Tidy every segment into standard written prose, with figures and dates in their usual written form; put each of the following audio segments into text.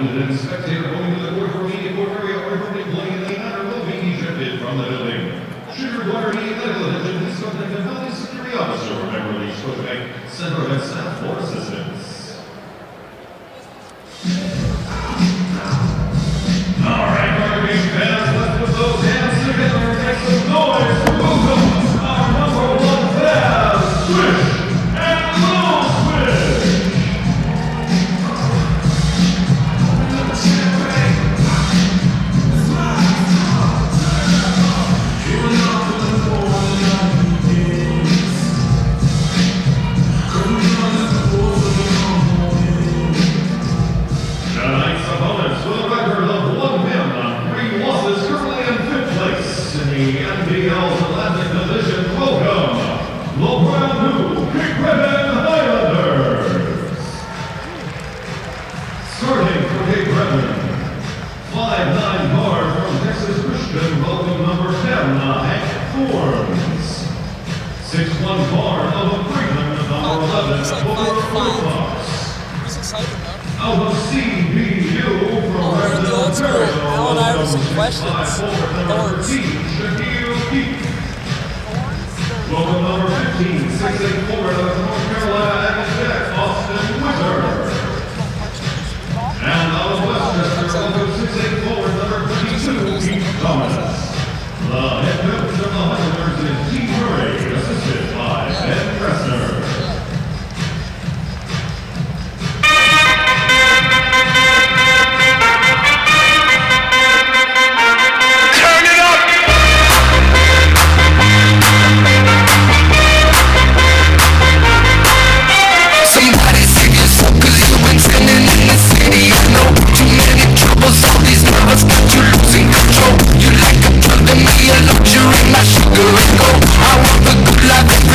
unit spectator going to the court for media court area or permitting playing in the manner will be ejected from the building. Should require any medical attention, please contact the building security officer or member of the Scotiabank Center of Staff for assistance. All right, Barbie fans, let's put those hands together and make some noise to welcome our number one fans, Swish and Little Swish. Tonight's opponents with a record of 1 win on 3 losses, currently in 5th place in the NBL's Atlantic Division. Welcome, the brand new Breton Highlanders. Starting for Cape Breton, 5'9" guard from Texas Christian. Welcome number 10, Hank Forbes. 6'1" guard of Breton, number 11, Halifax. He's excited, though. Out of CBU from Breton, Ontario. Alan Iverson questions. Thorns. Welcome number 15, 6'8" forward of North Carolina, Jack Austin Winter. And out of Westchester, welcome 6'8" forward number 22, Pete Thomas. The head coach of the Highlanders is T. Murray, assisted by Ben Kressner. Sugar and gold. I want the good life.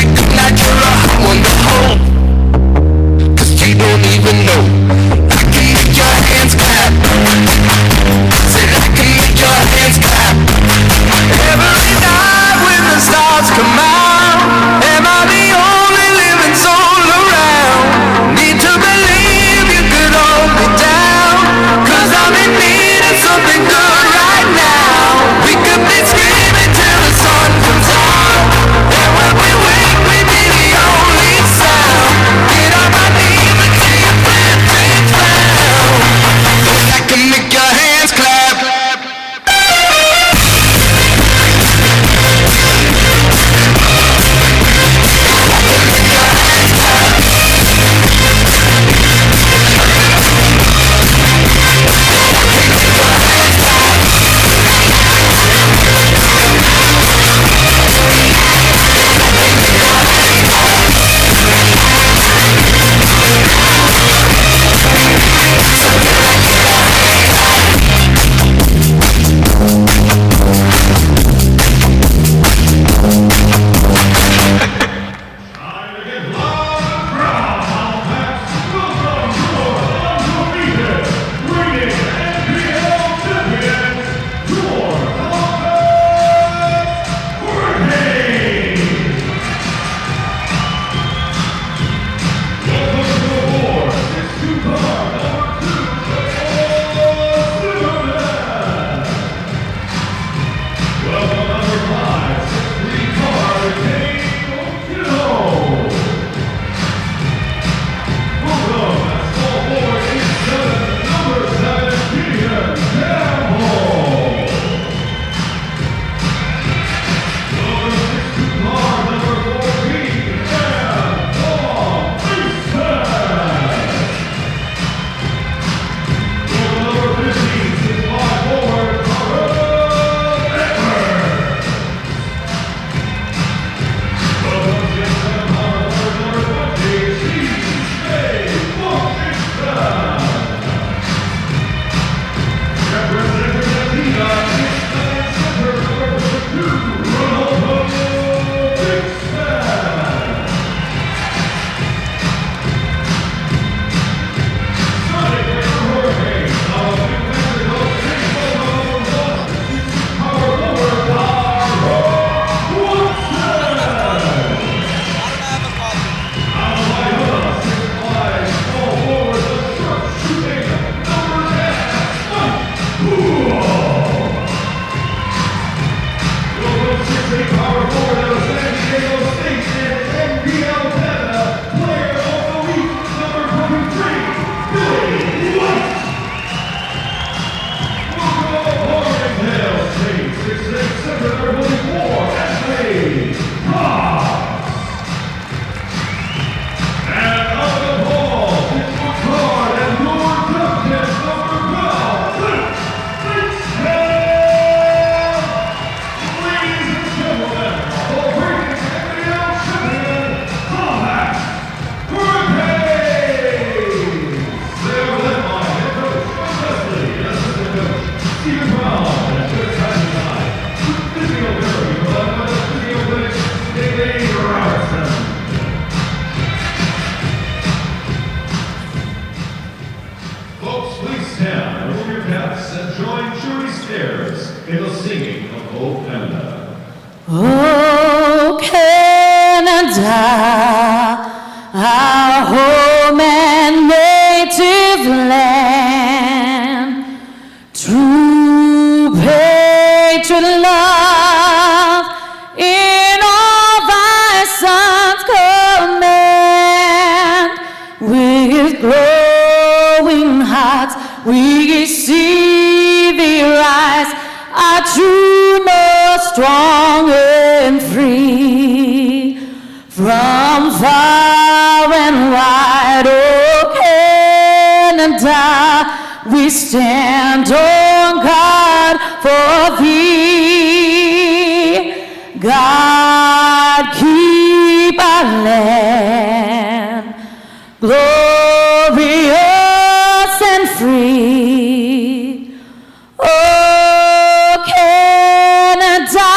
in the singing of O Canada. Oh, Canada, our home and native land, true patriot love in all thy sons command. With glowing hearts we see thee rise, our true north, strong and free. From far and wide, oh Canada, we stand on guard for thee. God keep our land glorious and free. Oh Canada,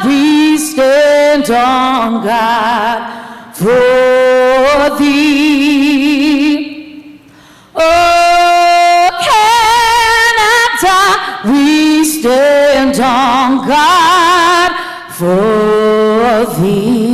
we stand on guard for thee. Oh Canada, we stand on guard for thee.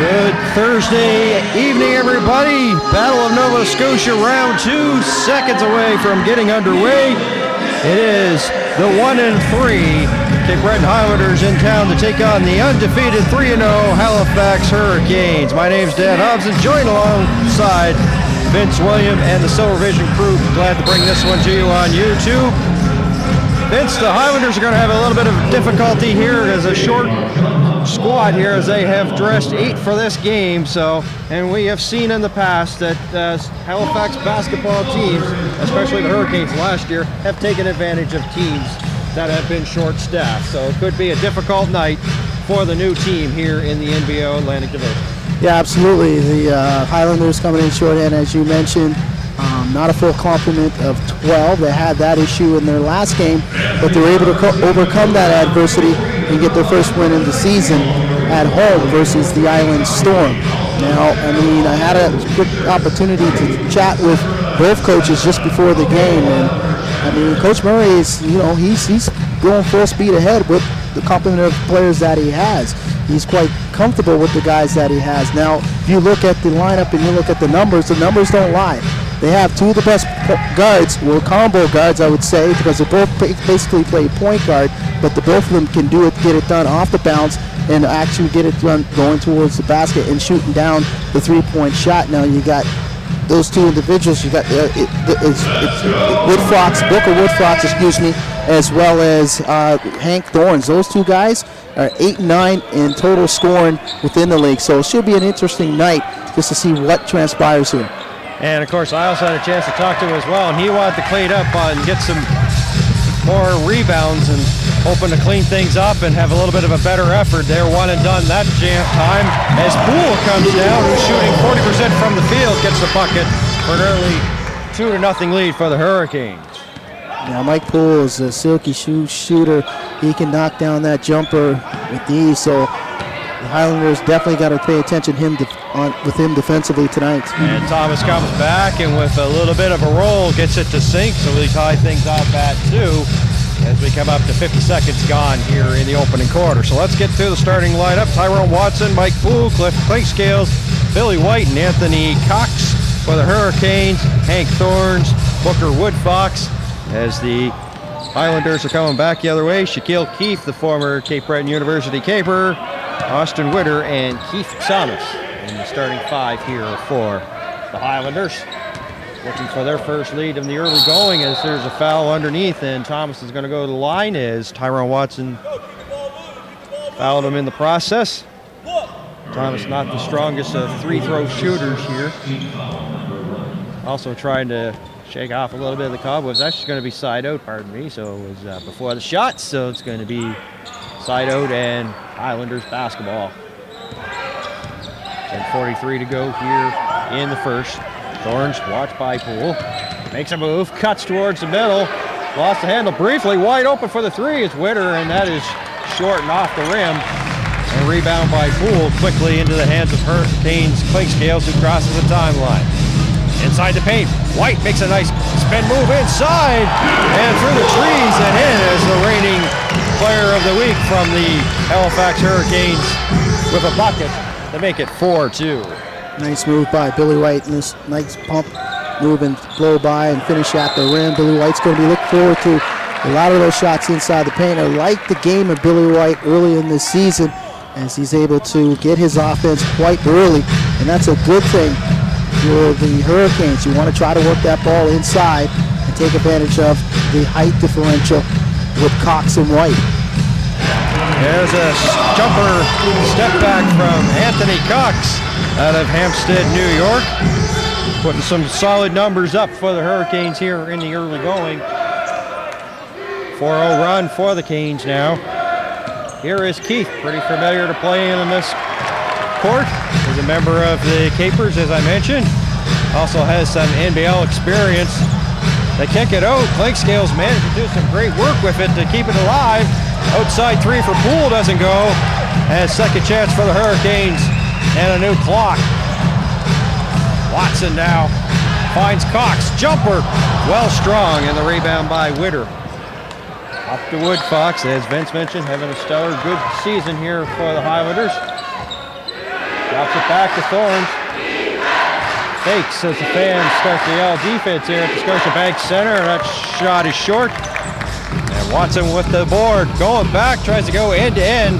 Good Thursday evening, everybody. Battle of Nova Scotia round 2, seconds away from getting underway. It is the 1-3 Cape Breton Highlanders in town to take on the undefeated 3-0 Halifax Hurricanes. My name's Dan Hobson, joined alongside Vince William and the Silver Vision crew. Glad to bring this one to you on YouTube. Vince, the Highlanders are going to have a little bit of difficulty here as a short squad here, as they have dressed 8 for this game. So, and we have seen in the past that Halifax basketball teams, especially the Hurricanes last year, have taken advantage of teams that have been short-staffed. So it could be a difficult night for the new team here in the NBL Atlantic Division. Yeah, absolutely. The Highlanders coming in shorthand, as you mentioned. Not a full complement of 12. They had that issue in their last game, but they were able to overcome that adversity and get their first win in the season at home versus the Island Storm. Now, I mean, I had a good opportunity to chat with both coaches just before the game, and I mean, Coach Murray is, you know, he's going full speed ahead with the complement of players that he has. He's quite comfortable with the guys that he has. Now, if you look at the lineup and you look at the numbers don't lie. They have two of the best guards, well, combo guards, I would say, because they both basically play point guard, but both of them can do it, get it done off the bounce, and actually get it done going towards the basket and shooting down the three-point shot. Now you got those two individuals. You got Booker Woodfox, as well as Hank Thorns. Those two guys are 8 and 9 in total scoring within the league. So it should be an interesting night just to see what transpires here. And of course, I also had a chance to talk to him as well, and he wanted to clean up and get some more rebounds and hoping to clean things up and have a little bit of a better effort. They're one and done that time as Poole comes down, who's shooting 40% from the field, gets the bucket for an early 2-0 lead for the Hurricanes. Now Mike Poole is a silky shooter. He can knock down that jumper with ease, so the Highlanders definitely got to pay attention with him defensively tonight. And Thomas comes back and with a little bit of a roll gets it to sink, so we tie things up at 2 as we come up to 50 seconds gone here in the opening quarter. So let's get to the starting lineup. Tyrone Watson, Mike Poole, Cliff Clinkscales, Billy White, and Anthony Cox for the Hurricanes. Hank Thorns, Booker Woodfox. As the Highlanders are coming back the other way, Shaquille Keefe, the former Cape Breton University Caper, Austin Witter, and Keith Thomas in the starting 5 here for the Highlanders. Looking for their first lead in the early going as there's a foul underneath, and Thomas is going to go to the line as Tyrone Watson fouled him in the process. Thomas not the strongest of free-throw shooters here. Also trying to shake off a little bit of the cobwebs. That's going to be side out, pardon me. So it was before the shot, so it's going to be side out and Highlanders basketball. And 8:43 to go here in the first. Thorns watched by Poole. Makes a move, cuts towards the middle. Lost the handle briefly, wide open for the three. It's Witter, and that is short and off the rim. And rebound by Poole quickly into the hands of Hurricanes Clinkscales, who crosses the timeline. Inside the paint, White makes a nice spin move inside and through the trees and in as the reigning player of the week from the Halifax Hurricanes with a bucket to make it 4-2. Nice move by Billy White, and this nice pump move and blow by and finish at the rim. Billy White's going to be looking forward to a lot of those shots inside the paint. I like the game of Billy White early in this season as he's able to get his offense quite early, and that's a good thing for the Hurricanes. You want to try to work that ball inside and take advantage of the height differential with Cox and White. There's a jumper step back from Anthony Cox out of Hampstead, New York. Putting some solid numbers up for the Hurricanes here in the early going. 4-0 run for the Canes now. Here is Keith, pretty familiar to play in this court. He's a member of the Capers, as I mentioned. Also has some NBL experience. They kick it out. Clinkscales managed to do some great work with it to keep it alive. Outside three for Poole doesn't go. And second chance for the Hurricanes and a new clock. Watson now finds Cox. Jumper, well strong, and the rebound by Witter. Up to Woodfox, as Vince mentioned, having a stellar good season here for the Highlanders. Drops it back to Thorns. Fakes as the fans start to yell defense here at the Scotiabank Center. That shot is short. And Watson with the board, going back, tries to go end to end.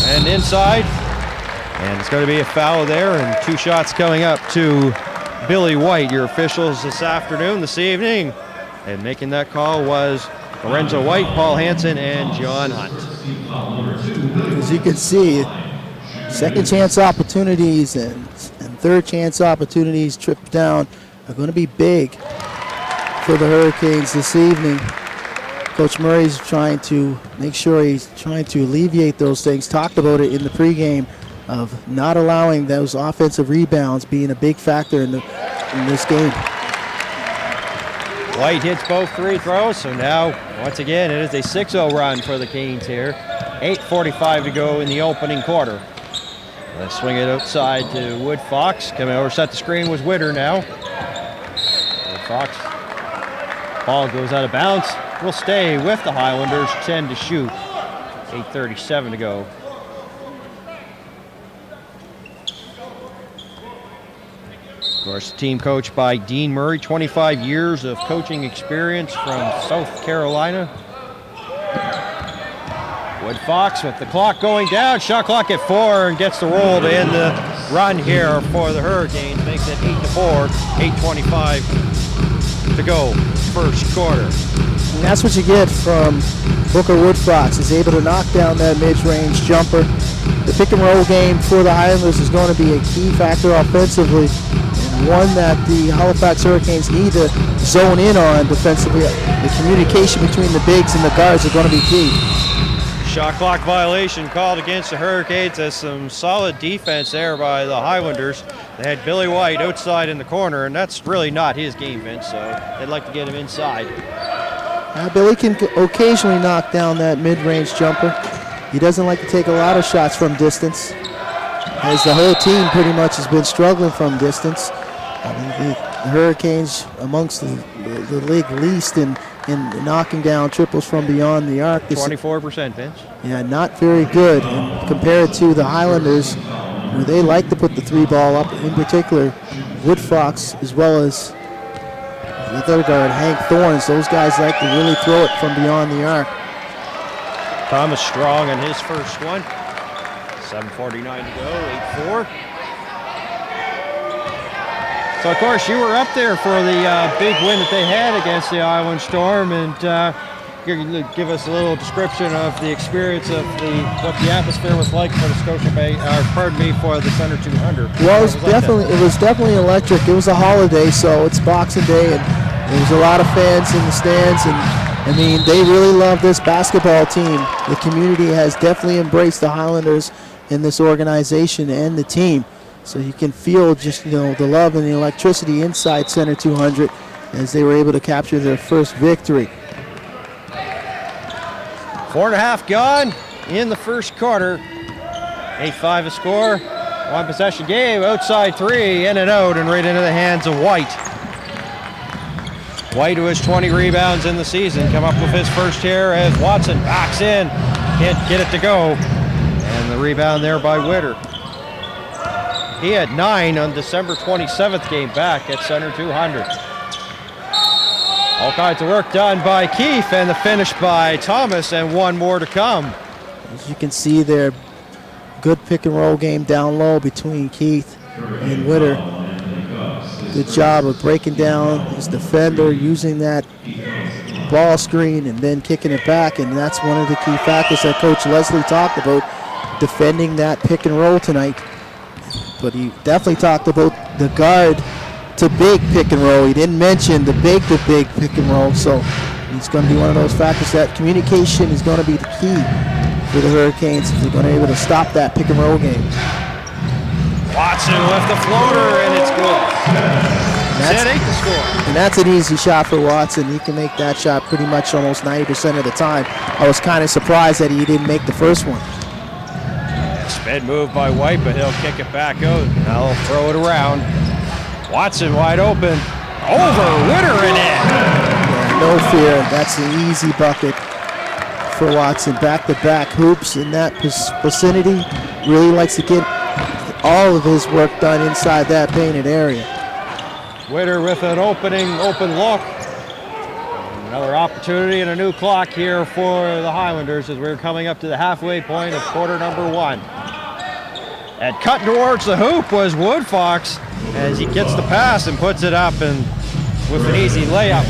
And inside. And it's going to be a foul there, and two shots coming up to Billy White, your officials this evening. And making that call was Lorenzo White, Paul Hansen, and John Hunt. As you can see, second chance opportunities and third chance opportunities tripped down are going to be big for the Hurricanes this evening. Coach Murray's trying to make sure he's trying to alleviate those things. Talked about it in the pregame of not allowing those offensive rebounds being a big factor in this game. White hits both free throws, so now, once again, it is a 6-0 run for the Canes here. 8:45 to go in the opening quarter. Let's swing it outside to Woodfox. Coming over, set the screen was Witter now. Woodfox. Ball goes out of bounds. Will stay with the Highlanders, 10 to shoot. 8:37 to go. Of course, the team coached by Dean Murray, 25 years of coaching experience from South Carolina. Woodfox with the clock going down, shot clock at 4, and gets the roll to end the run here for the Hurricanes. Makes it 8-4, 8:25 to go, first quarter. And that's what you get from Booker Woodfox. He's able to knock down that mid-range jumper. The pick and roll game for the Highlanders is going to be a key factor offensively, and one that the Halifax Hurricanes need to zone in on defensively. The communication between the bigs and the guards are going to be key. Shot clock violation called against the Hurricanes. As some solid defense there by the Highlanders. They had Billy White outside in the corner, and that's really not his game, Vince, so they'd like to get him inside. Billy can occasionally knock down that mid-range jumper. He doesn't like to take a lot of shots from distance, as the whole team pretty much has been struggling from distance. I mean, the Hurricanes amongst the league least in knocking down triples from beyond the arc. 24%, Vince. Yeah, not very good. And compared to the Highlanders, where they like to put the three ball up, in particular Woodfox as well as the third guard, Hank Thorns. Those guys like to really throw it from beyond the arc. Thomas Strong on his first one. 7:49 to go, 8-4. So, of course, you were up there for the big win that they had against the Island Storm, and give us a little description of the experience of what the atmosphere was like for the for the Center 200. Well, it was definitely electric. It was a holiday, so it's Boxing Day, and there was a lot of fans in the stands, and I mean, they really love this basketball team. The community has definitely embraced the Highlanders in this organization and the team. So you can feel just, the love and the electricity inside Center 200 as they were able to capture their first victory. 4.5 gone in the first quarter. 8-5 a score. One possession game, outside three, in and out, and right into the hands of White. White, who has 20 rebounds in the season, come up with his first here as Watson backs in. Can't get it to go. And the rebound there by Witter. He had 9 on December 27th game back at Center 200. All kinds of work done by Keefe, and the finish by Thomas, and one more to come. As you can see there, good pick and roll game down low between Keith and Witter. Good job of breaking down his defender, using that ball screen and then kicking it back, and that's one of the key factors that Coach Leslie talked about, defending that pick and roll tonight. But he definitely talked about the guard to big pick and roll. He didn't mention the big to big pick and roll, so it's going to be one of those factors that communication is going to be the key for the Hurricanes if they're going to be able to stop that pick and roll game. Watson with the floater, and it's good. That's 8 to score. And that's an easy shot for Watson. He can make that shot pretty much almost 90% of the time. I was kind of surprised that he didn't make the first one. Spin move by White, but he'll kick it back out. Now he'll throw it around. Watson wide open. Over, Witter in it. Yeah, no fear. That's an easy bucket for Watson. Back-to-back hoops in that vicinity. Really likes to get all of his work done inside that painted area. Witter with an open look. Another opportunity and a new clock here for the Highlanders as we're coming up to the halfway point of quarter number 1. And cut towards the hoop was Woodfox as he gets the pass and puts it up, and with an easy layup,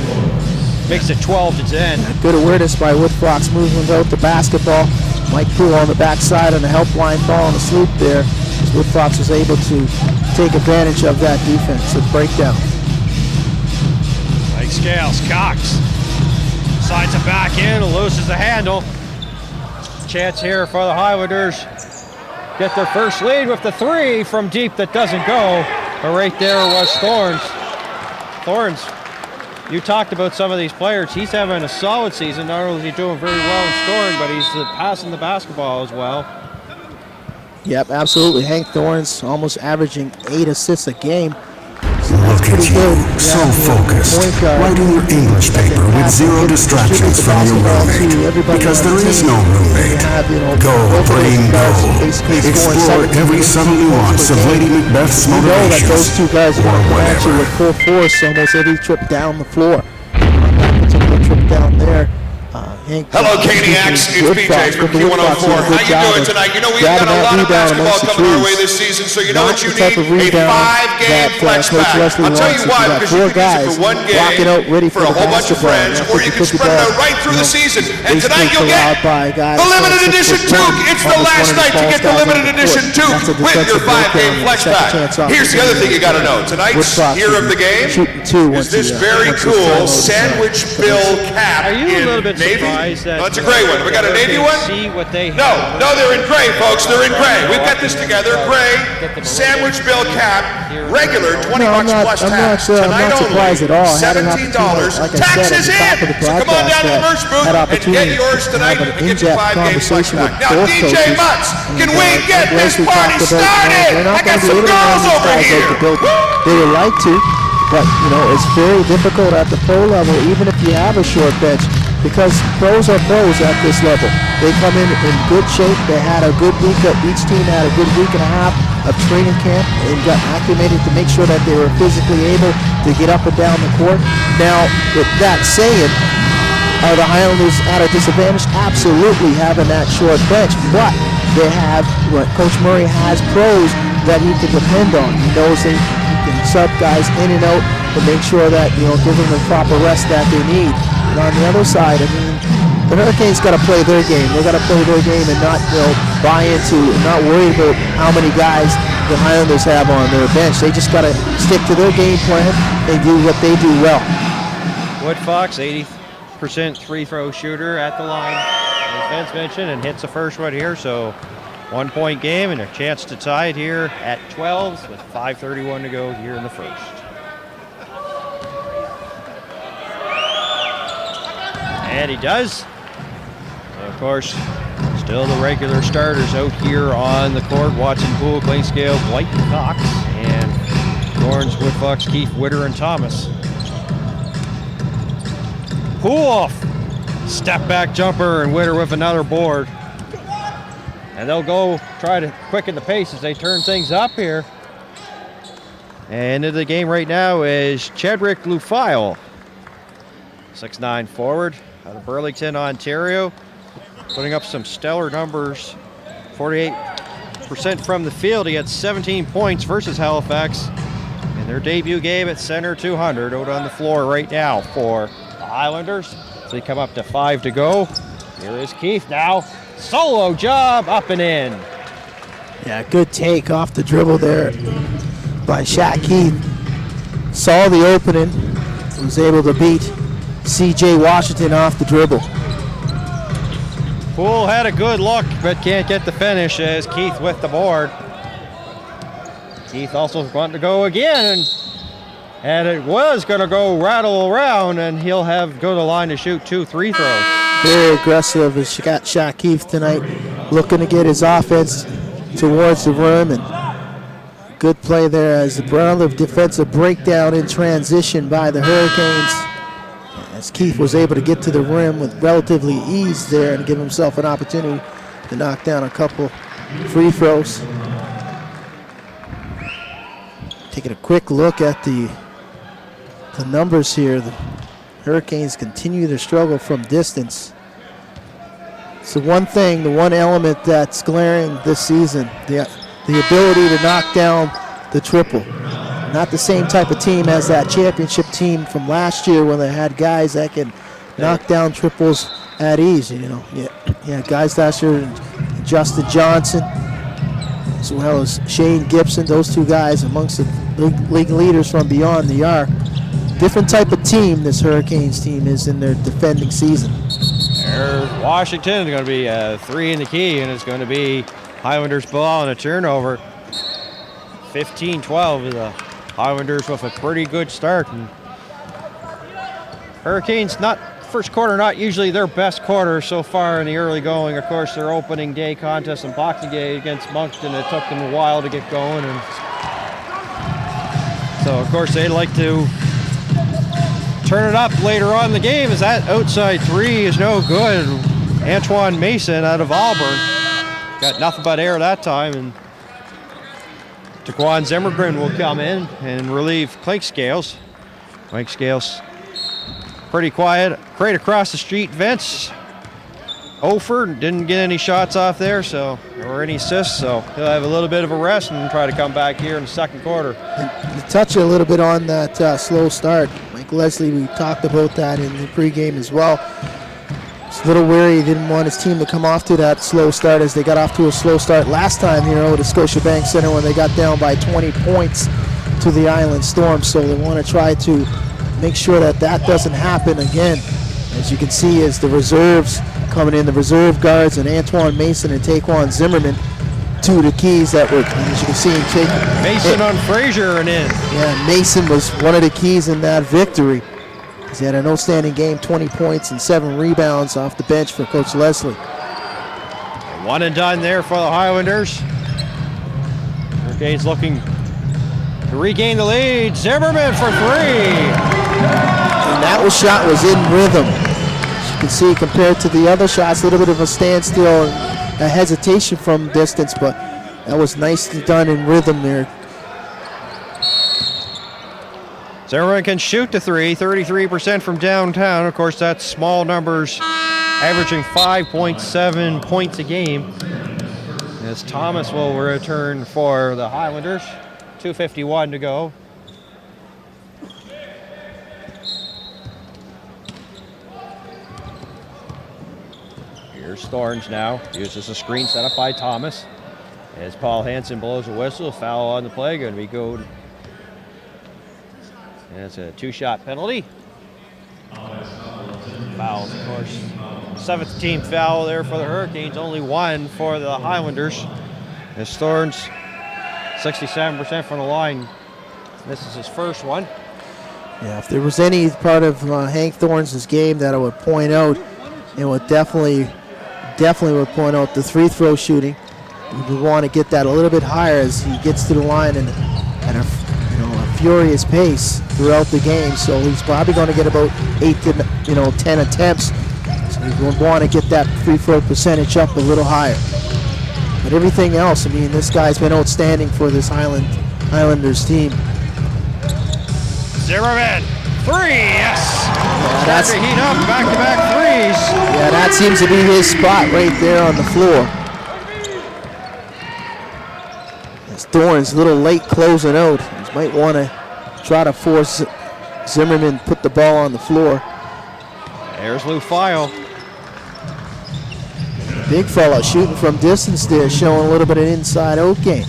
makes it 12-10. Good awareness by Woodfox moving without the basketball. Mike Poole on the backside on the help line ball on the sloop there. As Woodfox was able to take advantage of that defensive breakdown. Mike Scales, Cox slides it back in, loses the handle. Chance here for the Highlanders. Get their first lead with the 3 from deep that doesn't go. But right there was Thorns. Thorns, you talked about some of these players. He's having a solid season. Not only is he doing very well in scoring, but he's passing the basketball as well. Yep, absolutely. Hank Thorns almost averaging 8 assists a game. Look at you, so focused, writing your English paper with zero distractions from your roommate, because there is no roommate. Go, Breton, go. Explore every subtle nuance of Lady Macbeth's You know that motivations, those two guys are or going to match you whatever. with full force almost every trip down the floor. That particular trip down there. Hank Hello, Caniacs. It's BJ from Q104. How you doing tonight? You know, we've got a lot of basketball coming our way this season, so you know what you need? A 5-game flex pack. I'll tell you why, because you can use it for one game for a whole bunch of friends, or you can spread it out right through the season. And tonight you'll get the limited edition Toque. It's the last night to get the limited edition Toque with your 5-game flex pack. Here's the other thing you got to know. Tonight's hero of the game is this very cool sandwich bill cap Are you a little in bit navy. surprised that It's a gray one. We got a navy one? see what they No, have? no, they're in gray, folks. They're in gray. We've got this together. Gray, sandwich bill cap, regular, 20 No, I'm bucks not- plus I'm not, tax. I'm Tonight not surprised at all. I had an $17. opportunity, like I said, Taxes at the top of in. the So come on down to the broadcast, merch booth had and opportunity get yours to tonight. have an We get you in-depth 5-game flex conversation pack. with Now, both DJ coaches. Mutz, can And, we get like this Leslie party talked about, started? they're I not got going to be some able to run girls these over guys out here. the building. They would like to, but it's very difficult at the pro level, even if you have a short bench, because pros are pros at this level. They come in good shape. They had a good week. Each team had a good week and a half of training camp and got acclimated to make sure that they were physically able to get up and down the court. Now, with that saying, are the Highlanders at a disadvantage? Absolutely, having that short bench, but they have what Coach Murray has pros that he can depend on. He knows he can sub guys in and out to make sure that give them the proper rest that they need. And on the other side, the Hurricanes got to play their game. They got to play their game and not buy into and not worry about how many guys the Highlanders have on their bench. They just got to stick to their game plan and do what they do well. Woodfox, 80% free throw shooter at the line, as Vince mentioned, and hits the first one here. So 1-point game and a chance to tie it here at 12 with 5:31 to go here in the first. And he does. And of course, still the regular starters out here on the court. Watson, Poole, Klainscale, White, Cox, and Lawrence, Woodfox, Keith, Witter, and Thomas. Poole off. Step back jumper, and Witter with another board. And they'll go try to quicken the pace as they turn things up here. And into the game right now is Chadwick Lufile, 6'9" forward out of Burlington, Ontario, putting up some stellar numbers. 48% from the field. He had 17 points versus Halifax in their debut game at Center 200 out on the floor right now for the Highlanders. So they come up to 5 to go. Here is Keith now. Solo job, up and in. Yeah, good take off the dribble there by Shaq Keith. Saw the opening, was able to beat C.J. Washington off the dribble. Poole had a good look, but can't get the finish as Keith with the board. Keith also wanting to go again, and it was going to go rattle around, and he'll go to the line to shoot 2 free throws. Very aggressive as Shaq Keith tonight, looking to get his offense towards the rim, and good play there as the Brownlee defensive breakdown in transition by the Hurricanes, as Keith was able to get to the rim with relatively ease there and give himself an opportunity to knock down a couple free throws. Taking a quick look at the numbers here. The Hurricanes continue to struggle from distance. So one thing, the one element that's glaring this season, the ability to knock down the triple. Not the same type of team as that championship team from last year when they had guys that can knock down triples at ease. You know, yeah, guys last year, Justin Johnson, as well as Shane Gibson, those two guys amongst the league leaders from beyond the arc. Different type of team this Hurricanes team is in their defending season. There's Washington is going to be a 3 in the key, and it's going to be Highlanders ball and a turnover. 15-12 the Highlanders with a pretty good start. And Hurricanes, first quarter, not usually their best quarter so far in the early going. Of course, their opening day contest in Boxing Day against Moncton, it took them a while to get going. And so, of course, they'd like to turn it up later on in the game as that outside 3 is no good. Antoine Mason out of Auburn got nothing but air that time, and Taquan Zimmergren will come in and relieve Klainscales. Klainscales pretty quiet. Right across the street, Vince Ofer didn't get any shots off there, or any assists, so he'll have a little bit of a rest and try to come back here in the second quarter. And to touch a little bit on that slow start, Mike Leslie, we talked about that in the pregame as well. He's a little weary. He didn't want his team to come off to that slow start, as they got off to a slow start last time here over at Scotiabank Center when they got down by 20 points to the Island Storm. So they want to try to make sure that doesn't happen again. As you can see, as the reserves coming in, the reserve guards, and Antoine Mason and Taquan Zimmerman, 2 of the keys that were, as you can see, Mason on Frazier and in. Yeah, Mason was one of the keys in that victory. He had an outstanding game, 20 points and 7 rebounds off the bench for Coach Leslie. One and done there for the Highlanders. Hurricanes looking to regain the lead. Zimmerman for 3. And that shot was in rhythm. As you can see, compared to the other shots, a little bit of a standstill and a hesitation from distance, but that was nicely done in rhythm there. Zimmerman can shoot the 3, 33% from downtown. Of course, that's small numbers, averaging 5.7 points a game. As Thomas will return for the Highlanders, 2:51 to go. Here's Thorns now, uses a screen set up by Thomas. As Paul Hansen blows a whistle, foul on the play, going to be good. And it's a 2-shot penalty. Fouls, of course, 7th team foul there for the Hurricanes, only 1 for the Highlanders. As Thorns, 67% from the line. This is his first one. Yeah, if there was any part of Hank Thorns' game that I would point out, it would definitely would point out the free throw shooting. We would want to get that a little bit higher as he gets to the line and at a furious pace throughout the game. So he's probably going to get about 8 to 10 attempts. So we would want to get that free throw percentage up a little higher. But everything else, I mean, this guy's been outstanding for this Highlanders team. Zimmerman, 3, yes! Yeah, Starting to heat up, back-to-back threes. Yeah, that seems to be his spot right there on the floor. As Thorns a little late closing out. He might want to try to force Zimmerman put the ball on the floor. There's Lou File. Big fella shooting from distance there, showing a little bit of inside-out game.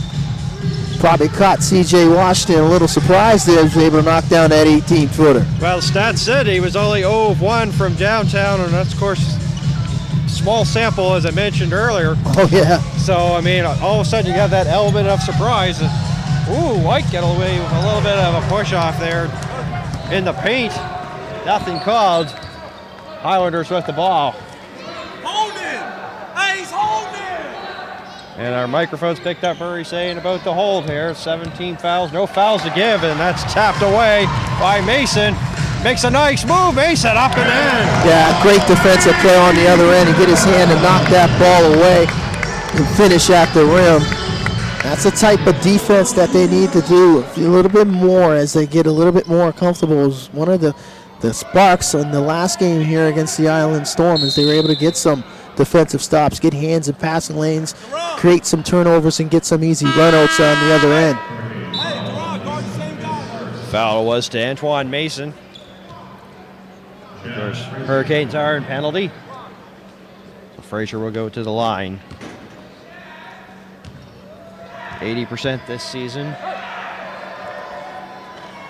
Probably caught C.J. Washington a little surprised there, was able to knock down that 18-footer. Well, stats said he was only 0 of 1 from downtown, and that's, of course, small sample, as I mentioned earlier. Oh, yeah. So, I mean, all of a sudden you got that element of surprise. Ooh, White got away with a little bit of a push-off there in the paint. Nothing called. Highlanders with the ball. And our microphones picked up Murray saying about the hold here. 17 fouls, no fouls to give, and that's tapped away by Mason. Makes a nice move, Mason up and in. Yeah, great defensive play on the other end. He get his hand and knock that ball away and finish at the rim. That's the type of defense that they need to do a little bit more as they get a little bit more comfortable. It was one of the sparks in the last game here against the Island Storm as they were able to get some defensive stops, get hands in passing lanes, create some turnovers, and get some easy runouts on the other end. Foul was to Antoine Mason. Of course, Hurricanes are in penalty. So Frazier will go to the line. 80% this season.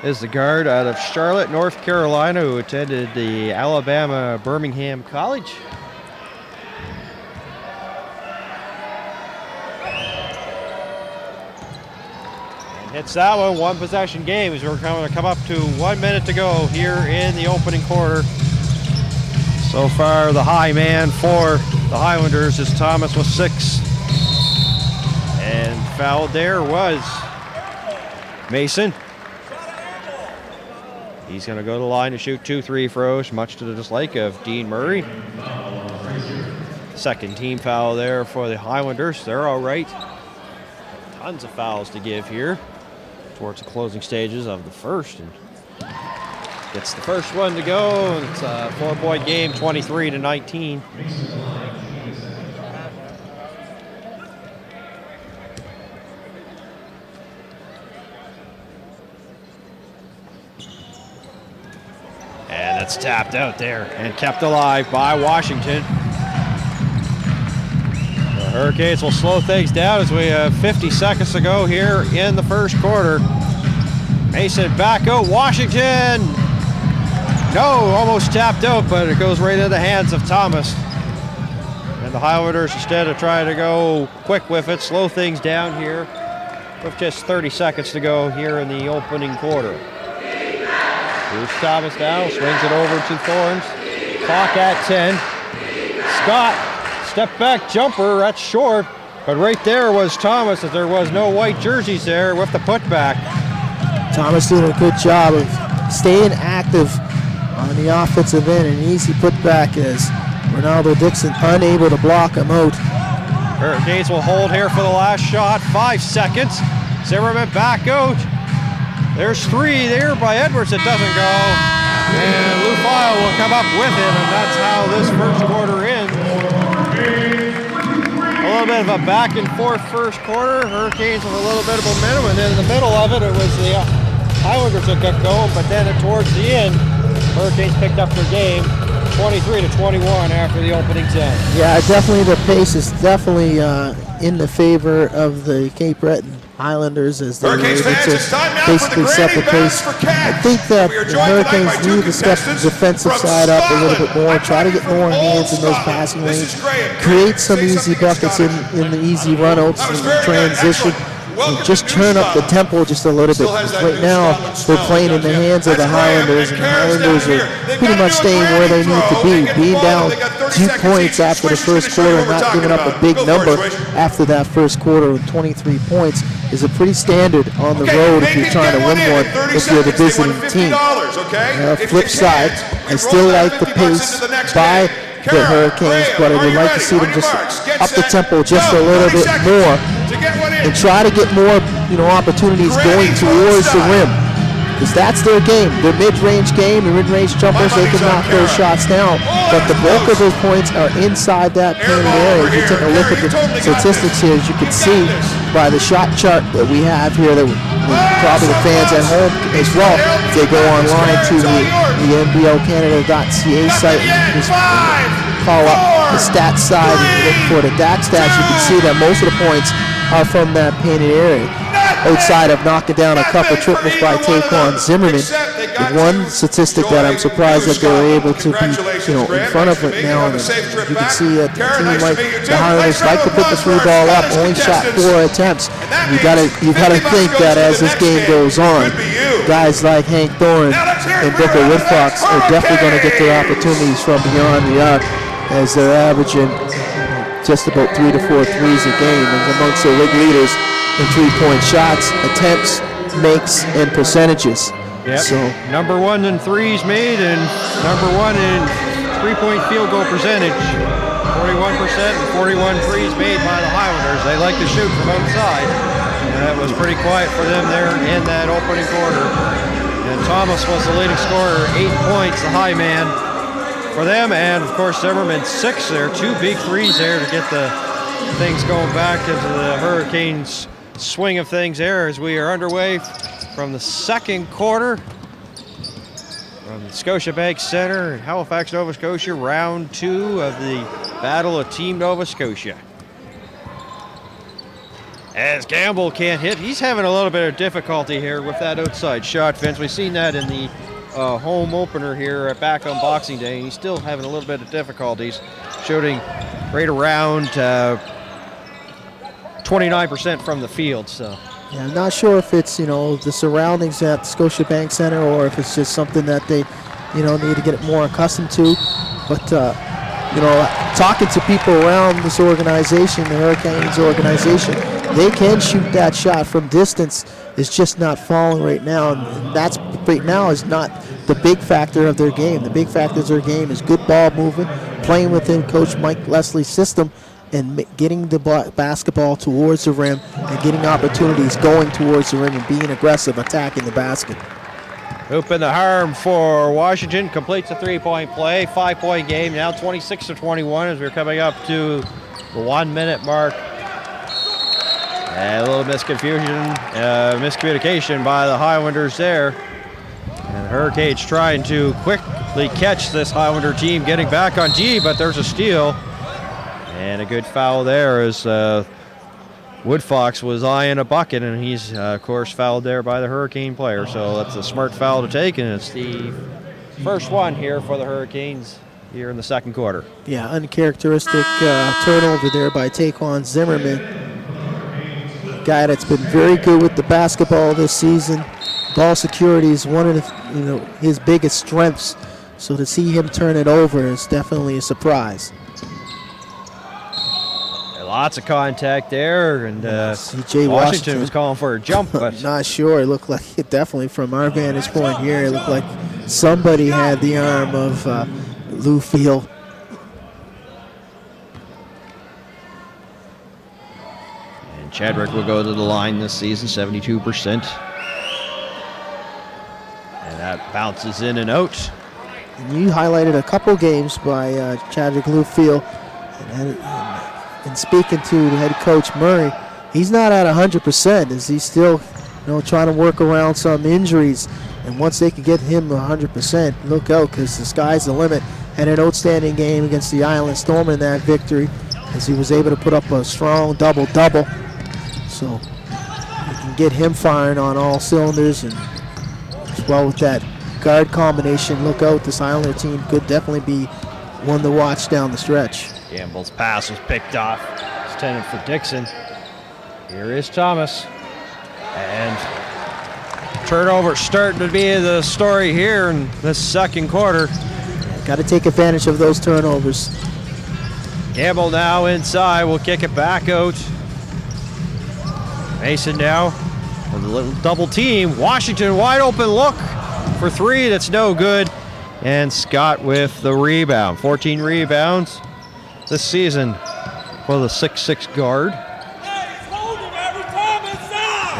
Is the guard out of Charlotte, North Carolina, who attended the Alabama Birmingham College. Hits that one possession game as we're going to come up to 1 minute to go here in the opening quarter. So far, the high man for the Highlanders is Thomas with 6. And fouled there was Mason. He's going to go to the line to shoot 2 free throws, much to the dislike of Dean Murray. Second team foul there for the Highlanders. They're all right. Tons of fouls to give here towards the closing stages of the first. And gets the first one to go. It's a 4-point game, 23-19. And that's tapped out there and kept alive by Washington. The Hurricanes will slow things down as we have 50 seconds to go here in the first quarter. Mason back out, Washington. No, almost tapped out, but it goes right into the hands of Thomas. And the Highlanders, instead of trying to go quick with it, slow things down here with just 30 seconds to go here in the opening quarter. Here's Thomas now, swings it over to Thorns. Clock at 10. Scott, step back jumper, that's short. But right there was Thomas, as there was no white jerseys there with the putback. Thomas doing a good job of staying active on the offensive end. An easy putback as Ronaldo Dixon unable to block him out. Hurricanes will hold here for the last shot. 5 seconds. Zimmerman back out. There's 3 there by Edwards. It doesn't go. And Lou File will come up with it, and that's how this first quarter ends. A little bit of a back and forth first quarter. Hurricanes with a little bit of momentum, and then in the middle of it, it was the Highlanders that got going, but then towards the end, Hurricanes picked up their game 23-21 after the opening 10. Yeah, definitely the pace is definitely in the favor of the Cape Breton Highlanders as they were able to basically set the pace. I think that the Hurricanes need to step the defensive side up a little bit more, try to get more hands in those passing lanes, create some easy buckets in the easy run-outs and transition, and just turn up the tempo just a little bit. Right now, they're playing in the hands of the Highlanders, and the Highlanders are pretty much staying where they need to be. Being down 2 points after the first quarter and not giving up a big number after that first quarter with 23 points is a pretty standard on the road if you're trying to win one if you're the visiting team. Flip side, I still like the pace by the Hurricanes, but I would like to see them just up the tempo just a little bit more and try to get more, opportunities going towards the rim, because that's their game, their mid-range game, the mid-range jumpers. They can knock those shots down, but the bulk of those points are inside that painted area. If you take a look at the statistics here, as you can see by the shot chart that we have here, that probably the fans at home as well, if they go online to the NBLCanada.ca site, just call up the stats side and look for the DAC stats, you can see that most of the points are from that painted area, outside of knocking down a couple triples by Taquan Zimmerman. One statistic that I'm surprised that they're able to be, in front of it now. And you can see that a team like the Highlanders like to put the three ball up, only shot 4 attempts. You gotta think that as this game goes on, guys like Hank Thorne and Booker Woodfox are definitely going to get their opportunities from beyond the arc, as they're averaging just about 3 to 4 threes a game, and amongst the league leaders in 3-point shots, attempts, makes, and percentages. Yep. So number 1 in threes made and number 1 in 3-point field goal percentage. 41% and 41 threes made by the Highlanders. They like to shoot from outside, and that was pretty quiet for them there in that opening quarter. And Thomas was the leading scorer, 8 points, the high man for them, and of course Zimmerman 6 there, 2 big threes there to get the things going back into the Hurricanes swing of things there as we are underway from the second quarter from the Scotiabank Center in Halifax, Nova Scotia, round 2 of the Battle of Team Nova Scotia. As Gamble can't hit, he's having a little bit of difficulty here with that outside shot, Vince. We've seen that in the home opener here back on Boxing Day, and he's still having a little bit of difficulties shooting right around 29% from the field. So yeah, I'm not sure if it's the surroundings at Scotiabank Center or if it's just something that they need to get more accustomed to. But talking to people around this organization, the Hurricanes organization, they can shoot that shot from distance. It's just not falling right now, and that's right now is not the big factor of their game. The big factor of their game is good ball movement, playing within Coach Mike Leslie's system, and getting the basketball towards the rim and getting opportunities going towards the rim and being aggressive, attacking the basket. Hoop in the harm for Washington, completes a 3-point play, 5-point game, now 26-21 as we're coming up to the 1-minute mark. And a little miscommunication by the Highlanders there. And the Hurricanes trying to quickly catch this Highlander team getting back on D, but there's a steal. And a good foul there as Woodfox was eyeing a bucket, and he's, of course, fouled there by the Hurricane player. So that's a smart foul to take, and it's the first one here for the Hurricanes here in the second quarter. Yeah, uncharacteristic turnover there by Taquan Zimmerman. A guy that's been very good with the basketball this season. Ball security is one of his biggest strengths. So to see him turn it over is definitely a surprise. Lots of contact there, and C.J. Washington was calling for a jump, but not sure. It looked like it definitely from our vantage point here. It looked like somebody had the arm of Lou Field. And Chadwick will go to the line this season, 72%, and that bounces in and out. And you highlighted a couple games by Chadwick Lou Field, and speaking to the head coach Murray, he's not at 100%. Is he still, trying to work around some injuries? And once they can get him 100%, look out, because the sky's the limit. Had an outstanding game against the Island Storm in that victory, as he was able to put up a strong double-double. So can get him firing on all cylinders, and as well with that guard combination, look out. This Islander team could definitely be one to watch down the stretch. Gamble's pass was picked off. It's intended for Dixon. Here is Thomas. And turnover starting to be the story here in the second quarter. Got to take advantage of those turnovers. Gamble now inside, will kick it back out. Mason now with a little double team. Washington wide open look for three, that's no good. And Scott with the rebound. 14 rebounds this season for the 6'6" guard.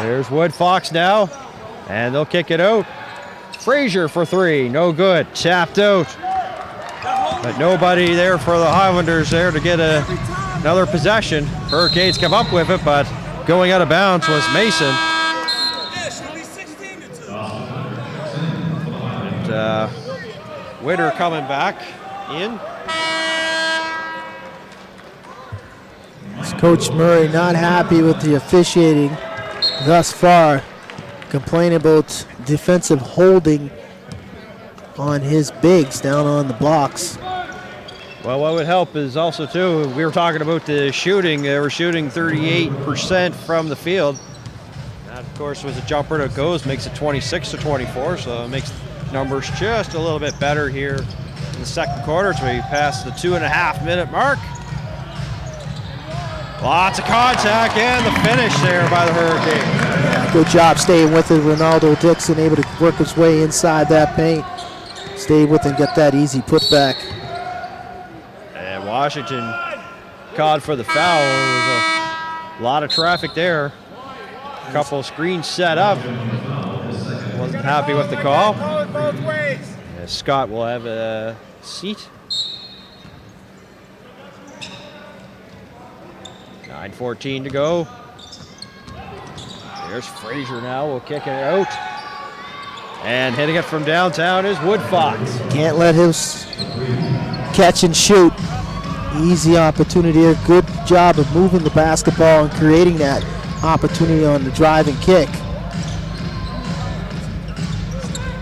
There's Woodfox now, and they'll kick it out. Frazier for three, no good, tapped out. But nobody there for the Highlanders there to get another possession. Hurricanes come up with it, but going out of bounds was Mason. And Witter coming back in. Coach Murray not happy with the officiating thus far, complaining about defensive holding on his bigs down on the blocks. Well, what would help is also, too, we were talking about the shooting. They were shooting 38% from the field. That, of course, with a jumper that goes, makes it 26-24, so it makes numbers just a little bit better here in the second quarter as we pass the 2.5-minute mark. Lots of contact and the finish there by the Hurricanes. Yeah, good job staying with it. Ronaldo Dixon able to work his way inside that paint. Stay with it and get that easy putback. And Washington called for the foul. There was a lot of traffic there. A couple of screens set up. Wasn't happy with the call. Scott will have a seat. 9:14 to go. There's Frazier now. We'll kick it out. And hitting it from downtown is Woodfox. Can't let him catch and shoot. Easy opportunity here. Good job of moving the basketball and creating that opportunity on the drive and kick.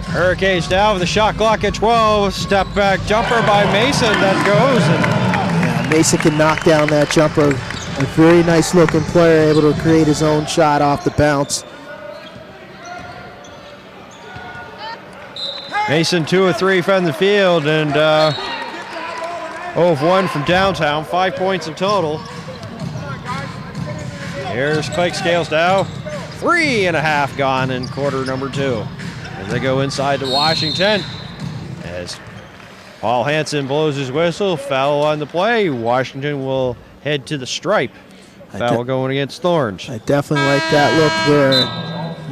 Hurricanes down with the shot clock at 12. Step back jumper by Mason. That goes. Yeah, Mason can knock down that jumper. A very nice looking player, able to create his own shot off the bounce. Mason 2 of 3 from the field and 0 of 1 from downtown. 5 points in total. Here's Spike Scales now. 3.5 gone in quarter number 2. As they go inside to Washington. As Paul Hansen blows his whistle, foul on the play. Washington will head to the stripe. Foul going against Thorns. I definitely like that look where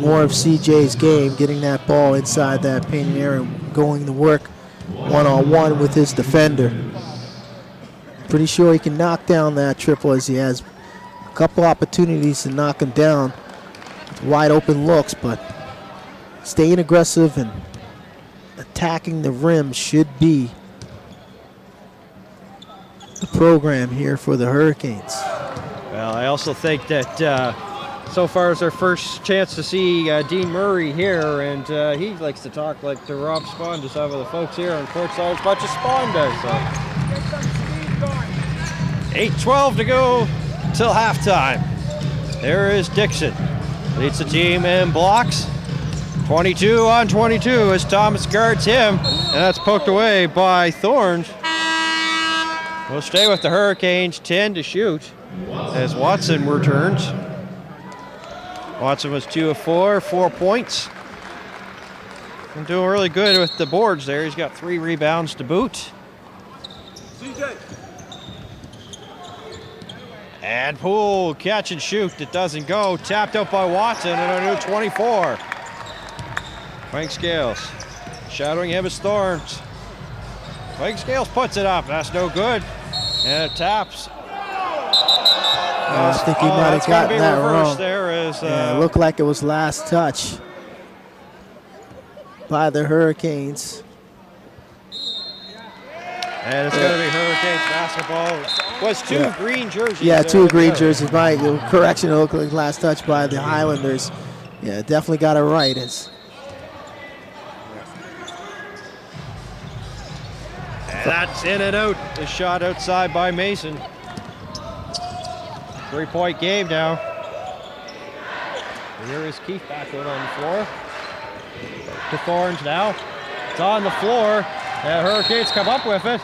more of CJ's game, getting that ball inside that painted area and going to work one-on-one with his defender. Pretty sure he can knock down that triple as he has a couple opportunities to knock him down. Wide open looks, but staying aggressive and attacking the rim should be the program here for the Hurricanes. Well, I also think that so far it's our first chance to see Dean Murray here, and he likes to talk like to Rob Spahn to some of the folks here on courtside as much as Spahn does. So. 8:12 to go till halftime. There is Dixon. Leads the team in blocks. 22 on 22 as Thomas guards him, and that's poked away by Thorns. We'll stay with the Hurricanes, 10 to shoot as Watson returns. Watson was 2 of 4, 4 points. And doing really good with the boards there. He's got 3 rebounds to boot. And Poole, catch and shoot. It doesn't go. Tapped out by Watson and a new 24. Frank Scales. Shadowing him is Thorns. Frank Scales puts it up. That's no good. And it taps. I think he might have gotten that wrong. There is, it looked like it was last touch by the Hurricanes. And it's going to be Hurricanes basketball. Was two green jerseys. Yeah, two green jerseys. My correction, it looked like last touch by the Highlanders. Yeah, definitely got it right. And that's in and out. The shot outside by Mason. 3-point game now. And here is Keith back out on the floor. To Thorns now. It's on the floor. The Hurricanes come up with it.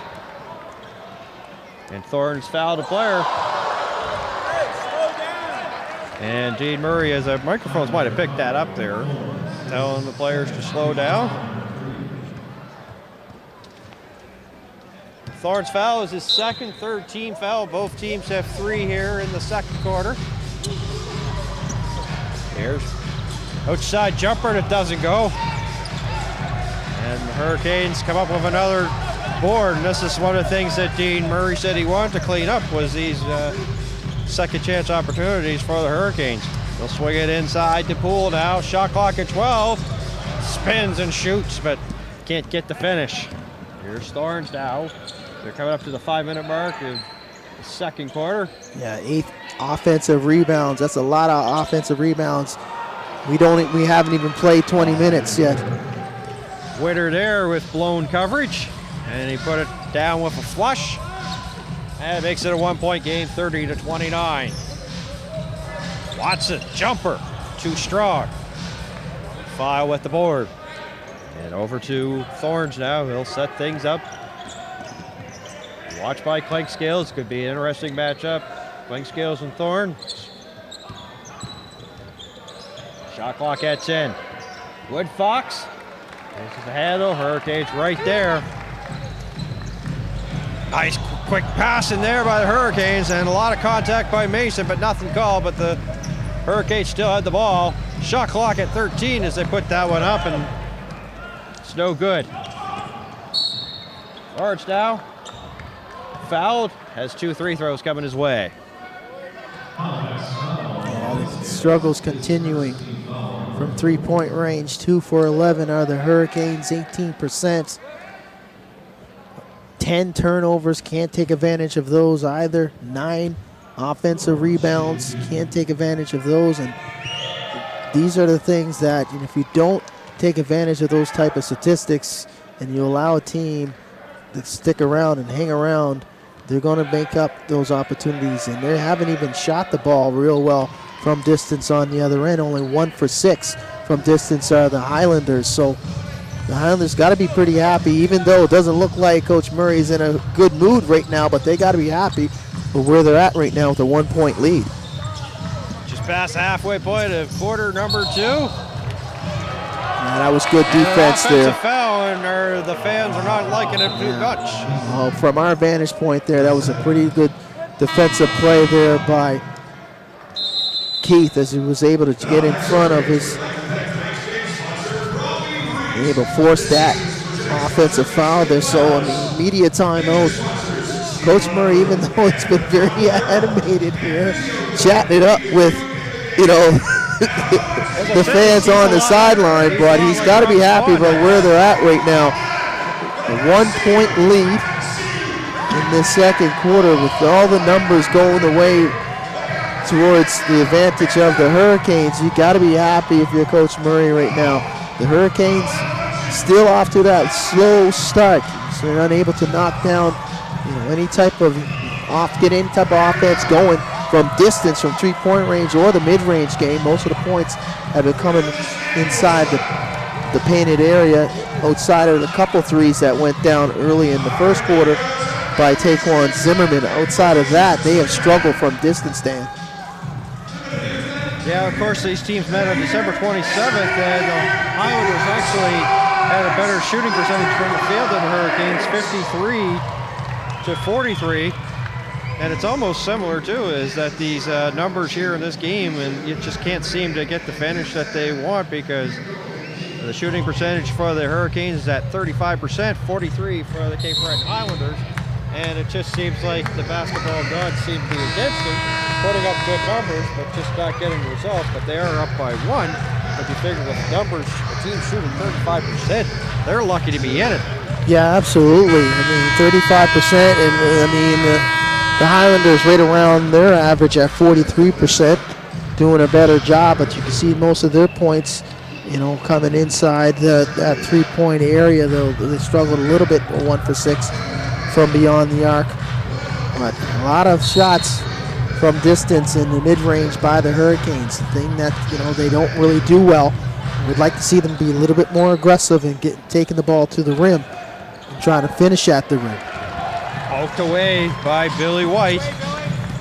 And Thorns fouled a player. And Dean Murray, as the microphones might have picked that up there, telling the players to slow down. Thorns' foul is his second, third team foul. Both teams have 3 here in the second quarter. Here's outside jumper that doesn't go. And the Hurricanes come up with another board, and this is one of the things that Dean Murray said he wanted to clean up was these second chance opportunities for the Hurricanes. They'll swing it inside to Poole now. Shot clock at 12. Spins and shoots, but can't get the finish. Here's Thorns now. They're coming up to the 5-minute mark of the second quarter. Yeah, 8 offensive rebounds. That's a lot of offensive rebounds. We haven't even played 20 minutes yet. Witter there with blown coverage, and he put it down with a flush. And it makes it a 1-point game, 30-29. Watson, jumper, too strong. Foul with the board. And over to Thorns now. He'll set things up. Watched by Clinkscales. Could be an interesting matchup. Clinkscales and Thorns. Shot clock at 10. Wood Fox. This is the handle. Hurricanes right there. Nice quick pass in there by the Hurricanes, and a lot of contact by Mason, but nothing called. But the Hurricanes still had the ball. Shot clock at 13 as they put that one up, and it's no good. Lawrence now fouled, has 2 free throws coming his way. Yeah, the struggles continuing from 3-point range. 2 for 11 are the Hurricanes, 18%. 10 turnovers, can't take advantage of those either. 9 offensive rebounds, can't take advantage of those. And these are the things that, if you don't take advantage of those type of statistics and you allow a team to stick around and hang around, they're going to make up those opportunities. And they haven't even shot the ball real well from distance on the other end. Only 1 for 6 from distance are the Highlanders. So the Highlanders got to be pretty happy, even though it doesn't look like Coach Murray's in a good mood right now, but they got to be happy with where they're at right now with a 1-point lead. Just past the halfway point of quarter number 2. Yeah, that was good defense there. Foul, and the fans are not liking it too much. Well, from our vantage point there, that was a pretty good defensive play there by Keith as he was able to get in front of his, able to force that offensive foul there. So, media timeout. Coach Murray, even though it's been very animated here, chatting it up with, the fans on the sideline, but he's got to be happy about where they're at right now. A 1-point lead in this second quarter with all the numbers going the way towards the advantage of the Hurricanes. You got to be happy if you're Coach Murray right now. The Hurricanes still off to that slow start, so they're unable to knock down any type of offense going from distance, from 3-point range or the mid-range game. Most of the points have been coming inside the painted area, outside of the couple threes that went down early in the first quarter by Taquan Zimmerman. Outside of that, they have struggled from distance, Dan. Yeah, of course, these teams met on December 27th, and the Highlanders actually had a better shooting percentage from the field than the Hurricanes, 53-43. And it's almost similar, too, is that these numbers here in this game, and you just can't seem to get the finish that they want because the shooting percentage for the Hurricanes is at 35%, 43% for the Cape Breton Highlanders. And it just seems like the basketball gods seem to be against them, putting up good numbers, but just not getting results. But they are up by 1. but you figure with the numbers, the team shooting 35%, they're lucky to be in it. Yeah, absolutely. I mean, 35%, and I mean, the Highlanders right around their average at 43%, doing a better job, but you can see most of their points, you know, coming inside that three-point area, though they struggled a little bit, 1 for 6 from beyond the arc. But a lot of shots from distance in the mid-range by the Hurricanes, the thing that, you know, they don't really do well. We'd like to see them be a little bit more aggressive and taking the ball to the rim and trying to finish at the rim. Poked away by Billy White.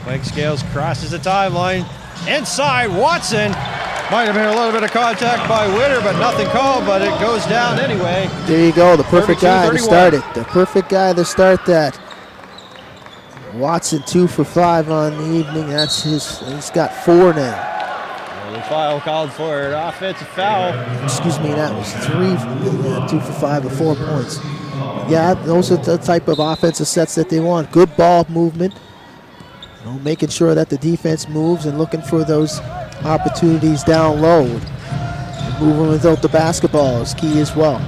Mike Scales crosses the timeline. Inside, Watson. Might have been a little bit of contact by Witter, but nothing called, but it goes down anyway. There you go, the perfect guy 32-31. to start it. The perfect guy to start that. Watson 2 for 5 on the evening. That's he's got 4 now. The foul called for an offensive foul. Excuse me, that was 2 for 5 with 4 points. Yeah, those are the type of offensive sets that they want. Good ball movement. You know, making sure that the defense moves and looking for those opportunities down low. Moving without the basketball is key as well.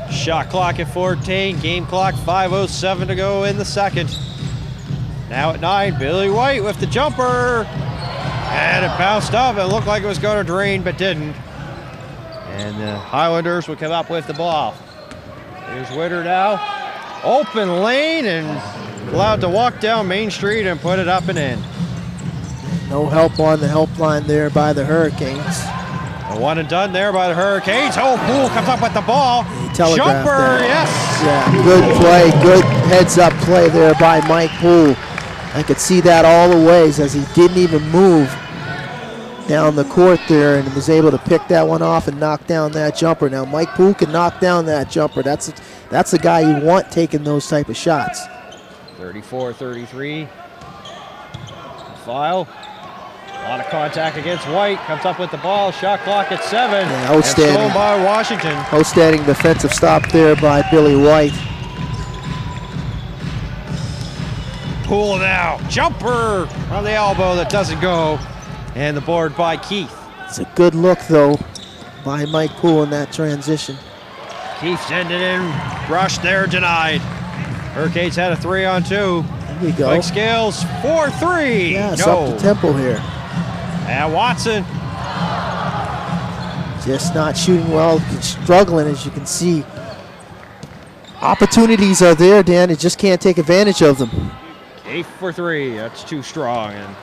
Shot clock at 14, game clock 5:07 to go in the second. Now at 9, Billy White with the jumper. And it bounced up. It looked like it was going to drain, but didn't. And the Highlanders would come up with the ball. Here's Witter now. Open lane and allowed to walk down Main Street and put it up and in. No help on the help line there by the Hurricanes. A one and done there by the Hurricanes. Oh, Poole comes up with the ball. Telegraphed Jumper, that. yes. Yeah, good play, good heads-up play there by Mike Poole. I could see that all the ways as he didn't even move down the court there and was able to pick that one off and knock down that jumper. Now, Mike Poole can knock down that jumper. That's the guy you want taking those type of shots. 34-33. Foul. A lot of contact against White. Comes up with the ball. Shot clock at 7. Yeah, outstanding. And stolen by Washington. Outstanding defensive stop there by Billy White. Poole now. Jumper on the elbow that doesn't go. And the board by Keith. It's a good look, though, by Mike Poole in that transition. Keith sending in. Rush there, denied. Hurricanes had a 3-on-2. There we go. Mike Scales, 4-3. Yeah, it's no. up the tempo here. And Watson. Just not shooting well, struggling, as you can see. Opportunities are there, Dan. They just can't take advantage of them. 8 for 3. That's too strong. And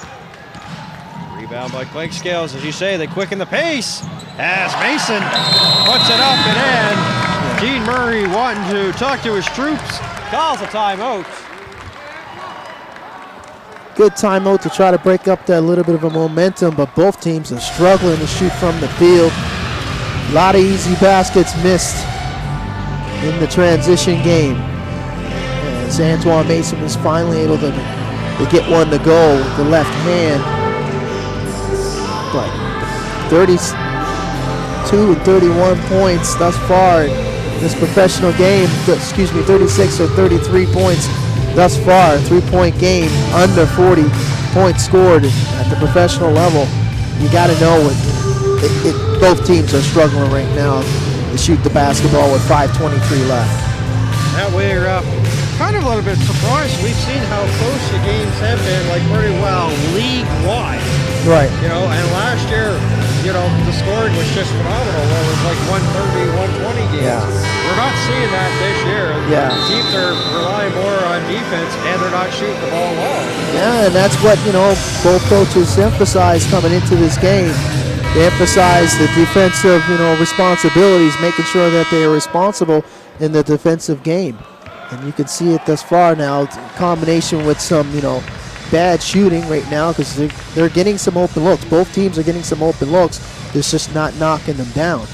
rebound by Mike Scales. As you say, they quicken the pace as Mason puts it up and in. Gene Murray wanting to talk to his troops. Calls a timeout. Good timeout to try to break up that little bit of a momentum, but both teams are struggling to shoot from the field. A lot of easy baskets missed in the transition game. As Antoine Mason was finally able to get one to go with the left hand. But 32 and 31 points thus far in this professional game. 36 or 33 points thus far. 3-point game, under 40 points scored at the professional level. You got to know both teams are struggling right now to shoot the basketball with 5:23 left. That we're kind of a little bit surprised. We've seen how close the games have been, like pretty well league-wide. Right. You know, and last year, you know, the scoring was just phenomenal. It was like 130, 120 games. Yeah. We're not seeing that this year. Yeah. Teams are relying more on defense, and they're not shooting the ball well. Yeah, and that's what, you know, both coaches emphasized coming into this game. They emphasized the defensive, you know, responsibilities, making sure that they are responsible in the defensive game. And you can see it thus far now, in combination with some, you know, bad shooting right now because they're getting some open looks. Both teams are getting some open looks. It's just not knocking them down.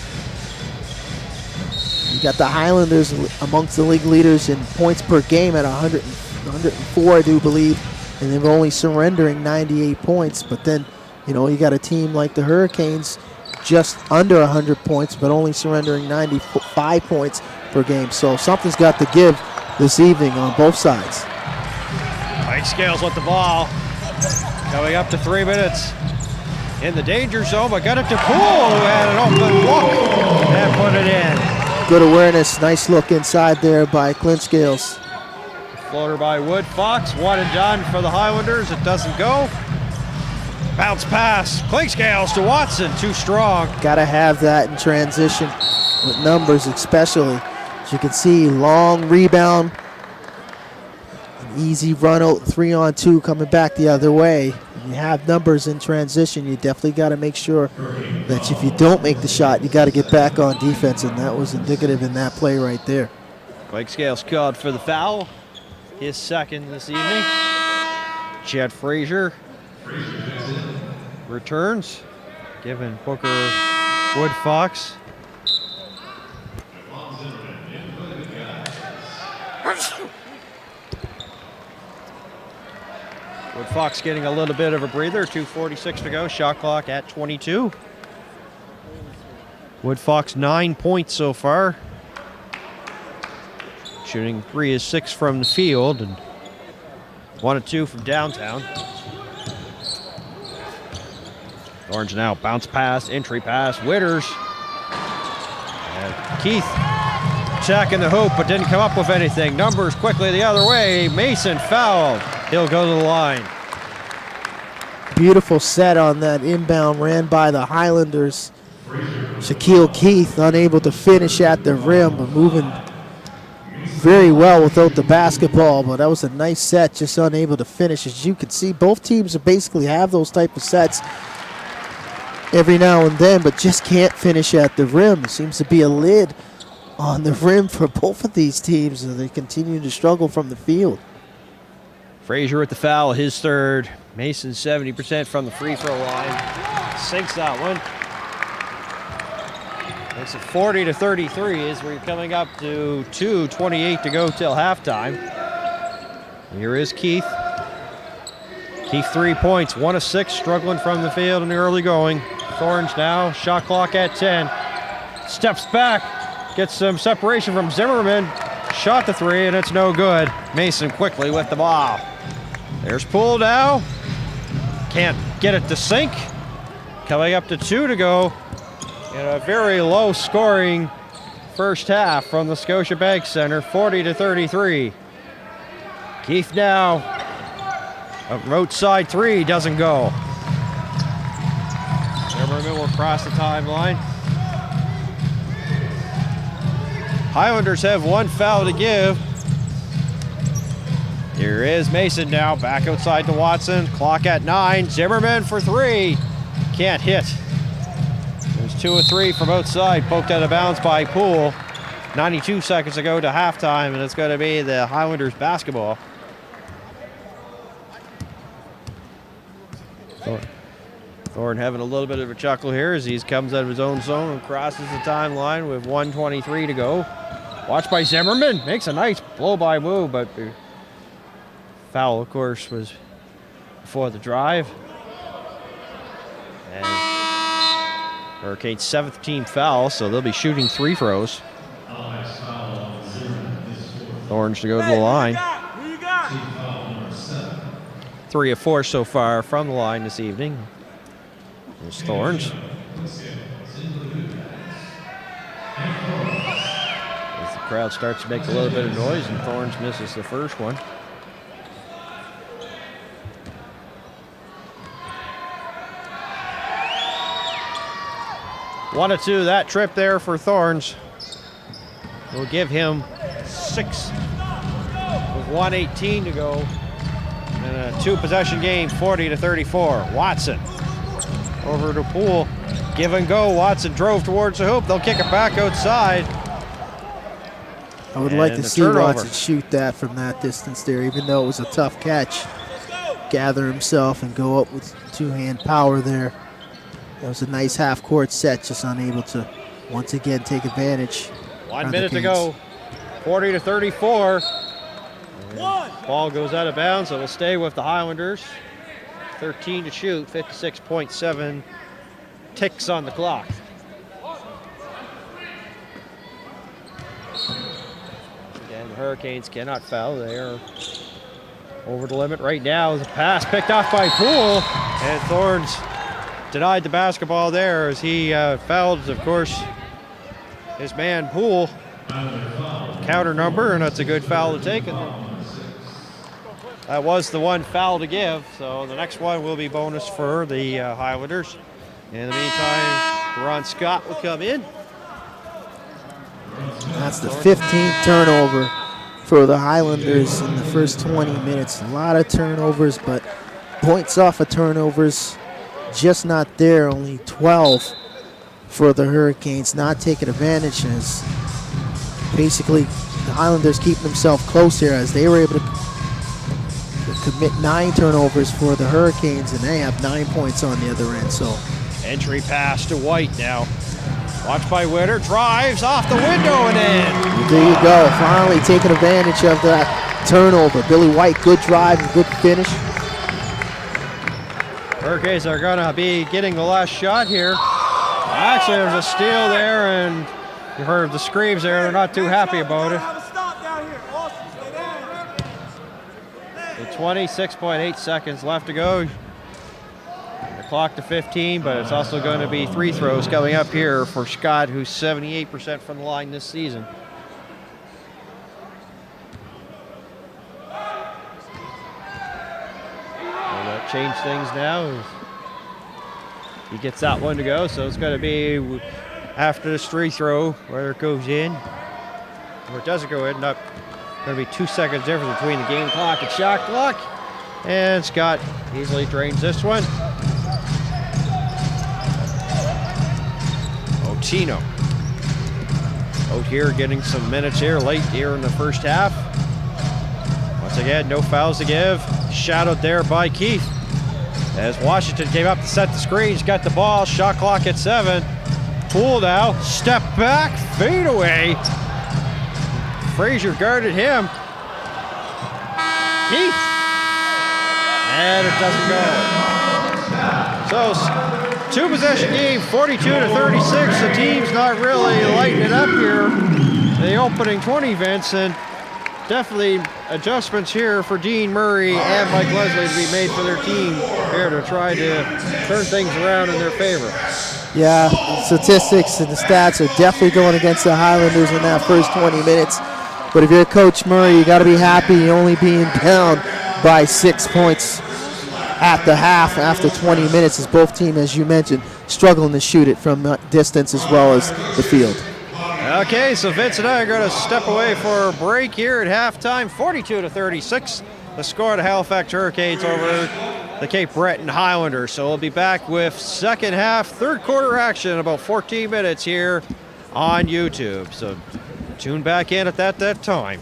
You got the Highlanders amongst the league leaders in points per game at 104, I do believe, and they're only surrendering 98 points. But then, you know, you got a team like the Hurricanes just under 100 points, but only surrendering 95 points per game. So something's got to give this evening on both sides. Mike Scales with the ball. Coming up to 3 minutes. in the danger zone, but got it to Poole, who had an open look and put it in. Good awareness, nice look inside there by Clint Scales. Floater by Wood Fox, 1 and done for the Highlanders. It doesn't go. Bounce pass, Clint Scales to Watson, too strong. Gotta have that in transition with numbers especially. As you can see, long rebound, an easy run out, 3-on-2 coming back the other way. When you have numbers in transition, you definitely gotta make sure that if you don't make the shot, you gotta get back on defense, and that was indicative in that play right there. Clint Scales called for the foul, his second this evening. Chet Frazier returns, giving Booker Wood Fox. Wood Fox getting a little bit of a breather, 2:46 to go, shot clock at 22. Wood Fox 9 points so far. Shooting 3 of 6 from the field and 1 of 2 from downtown. Orange now, bounce pass, entry pass, Witters. And Keith attacking the hoop, but didn't come up with anything. Numbers quickly the other way. Mason fouled. He'll go to the line. Beautiful set on that inbound, ran by the Highlanders. Shaquille Keith unable to finish at the rim, but moving very well without the basketball, but that was a nice set, just unable to finish. As you can see, both teams basically have those type of sets every now and then, but just can't finish at the rim. It seems to be a lid on the rim for both of these teams, and they continue to struggle from the field. Frazier with the foul, his third. Mason 70% from the free throw line. Sinks that one. Makes it 40-33 as we're coming up to 2:28 to go till halftime. Here is Keith. Keith 3 points, 1 of 6, struggling from the field in the early going. Thorns now, shot clock at 10. Steps back, gets some separation from Zimmerman. Shot the 3 and it's no good. Mason quickly with the ball. There's Poole now. Can't get it to sink. Coming up to 2 to go. In a very low scoring first half from the Scotiabank Center, 40-33. Keith now, a outside 3 doesn't go. Zimmerman will cross the timeline. Highlanders have 1 foul to give. Here is Mason now, back outside to Watson. Clock at 9. Zimmerman for 3. Can't hit. There's 2 of 3 from outside, poked out of bounds by Poole. 92 seconds to go to halftime, and it's going to be the Highlanders basketball. Thorne having a little bit of a chuckle here as he comes out of his own zone and crosses the timeline with 1:23 to go. Watched by Zimmerman, makes a nice blow-by move, but the foul, of course, was before the drive. And Hurricanes' 7th team foul, so they'll be shooting free throws. Orange to go to the line. 3 of 4 so far from the line this evening. There's Thorns. As the crowd starts to make a little bit of noise and Thorns misses the first one. One of 2 that trip there for Thorns. We'll give him 6 with 1:18 to go. And a 2-possession game, 40-34. Watson over to Poole. Give and go. Watson drove towards the hoop. They'll kick it back outside. I would like to see Watson shoot that from that distance there, even though it was a tough catch. Gather himself and go up with 2-hand power there. That was a nice half-court set, just unable to once again take advantage. 1 minute to go. 40-34. Ball goes out of bounds. It'll stay with the Highlanders. 13 to shoot. 56.7 ticks on the clock. Again, the Hurricanes cannot foul. They are over the limit right now. The pass picked off by Poole. And Thorns denied the basketball there as he fouled, of course, his man Poole. Counter number, and that's a good foul to take. And that was the one foul to give, so the next one will be bonus for the Highlanders. In the meantime, Ron Scott will come in. That's the 15th turnover for the Highlanders in the first 20 minutes. A lot of turnovers, but points off of turnovers just not there. Only 12 for the Hurricanes, not taking advantage. As basically the Highlanders keeping themselves close here as they were able to commit 9 turnovers for the Hurricanes, and they have 9 points on the other end. So entry pass to White now. Watched by Witter, drives off the window and in. There you go, finally taking advantage of that turnover. Billy White, good drive and good finish. Hurricanes are gonna be getting the last shot here. Actually, there's a steal there, and you heard the screams there. They're not too happy about it. So 26.8 seconds left to go. The clock to 15, but it's also going to be 3 throws coming up here for Scott, who's 78% from the line this season. Will that change things now? He gets that one to go, so it's going to be after this 3 throw, whether it goes in or it doesn't go in. Not going to be 2 seconds difference between the game clock and shot clock. And Scott easily drains this one. Otino out here getting some minutes here late here in the first half. Once again, no fouls to give. Shadowed there by Keith. As Washington came up to set the screen, he's got the ball, shot clock at 7. Poole now, step back, fade away. Frazier guarded him. Keith. And it doesn't go. So, 2-possession game, 42-36. The team's not really lighting it up here. The opening 20, Vince, and definitely adjustments here for Dean Murray and Mike Leslie to be made for their team here to try to turn things around in their favor. Yeah, statistics and the stats are definitely going against the Highlanders in that first 20 minutes. But if you're Coach Murray, you got to be happy only being down by 6 points at the half after 20 minutes, as both teams, as you mentioned, struggling to shoot it from distance as well as the field. Okay, so Vince and I are going to step away for a break here at halftime. 42-36, the score to Halifax Hurricanes over the Cape Breton Highlanders. So we'll be back with second half, third quarter action in about 14 minutes here on YouTube. So tune back in at that time.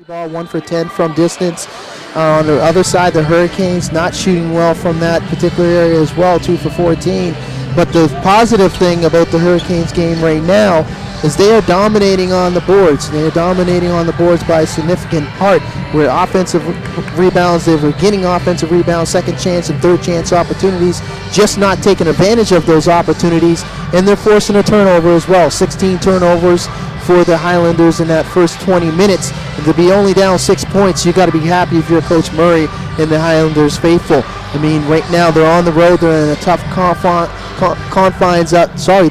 Ball 1 for 10 from distance. On the other side, the Hurricanes not shooting well from that particular area as well, 2 for 14. But the positive thing about the Hurricanes game right now is they are dominating on the boards. They are dominating on the boards by a significant part. Where offensive rebounds, they were getting offensive rebounds, second chance and third chance opportunities, just not taking advantage of those opportunities, and they're forcing a turnover as well. 16 turnovers for the Highlanders in that first 20 minutes. And to be only down 6 points, you got to be happy if you're Coach Murray and the Highlanders faithful. I mean, right now they're on the road. They're in the tough the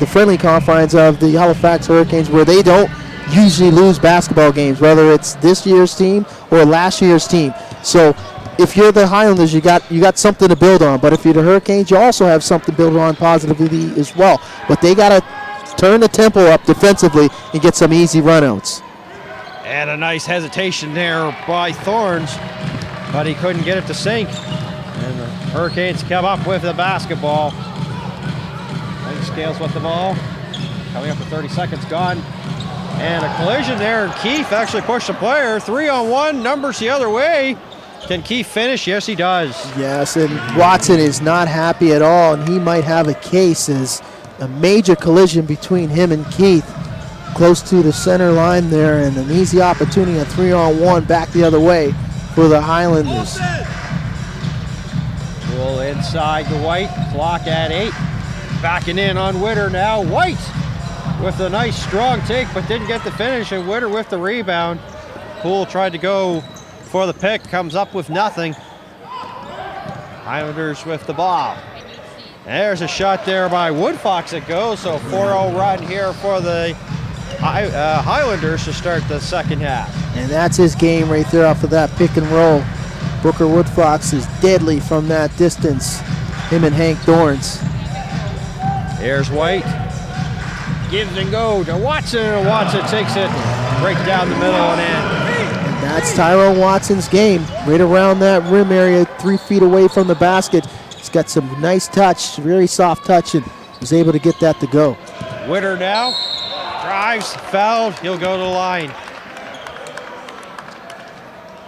friendly confines of the Halifax Hurricanes, where they don't usually lose basketball games, whether it's this year's team or last year's team. So if you're the Highlanders, you got something to build on. But if you're the Hurricanes, you also have something to build on positively as well. But they got to turn the tempo up defensively and get some easy runouts. And a nice hesitation there by Thorns, but he couldn't get it to sink. And the Hurricanes come up with the basketball. Scales with the ball. Coming up to 30 seconds gone. And a collision there, and Keefe actually pushed the player. 3-on-1, numbers the other way. Can Keefe finish? Yes, he does. Yes, and Watson is not happy at all, and he might have a case as a major collision between him and Keith. Close to the center line there, and an easy opportunity, a 3-on-1 back the other way for the Highlanders. Pull inside to White, clock at 8. Backing in on Witter now. White with a nice strong take, but didn't get the finish, and Witter with the rebound. Poole tried to go for the pick, comes up with nothing. Highlanders with the ball. There's a shot there by Woodfox that goes, so 4-0 run here for the Highlanders to start the second half. And that's his game right there off of that pick and roll. Booker Woodfox is deadly from that distance, him and Hank Thorns. There's White. Gives and go to Watson, and Watson takes it right down the middle and in. And that's Tyrone Watson's game, right around that rim area, 3 feet away from the basket. He's got some nice touch, very soft touch, and was able to get that to go. Witter now drives, fouled, he'll go to the line.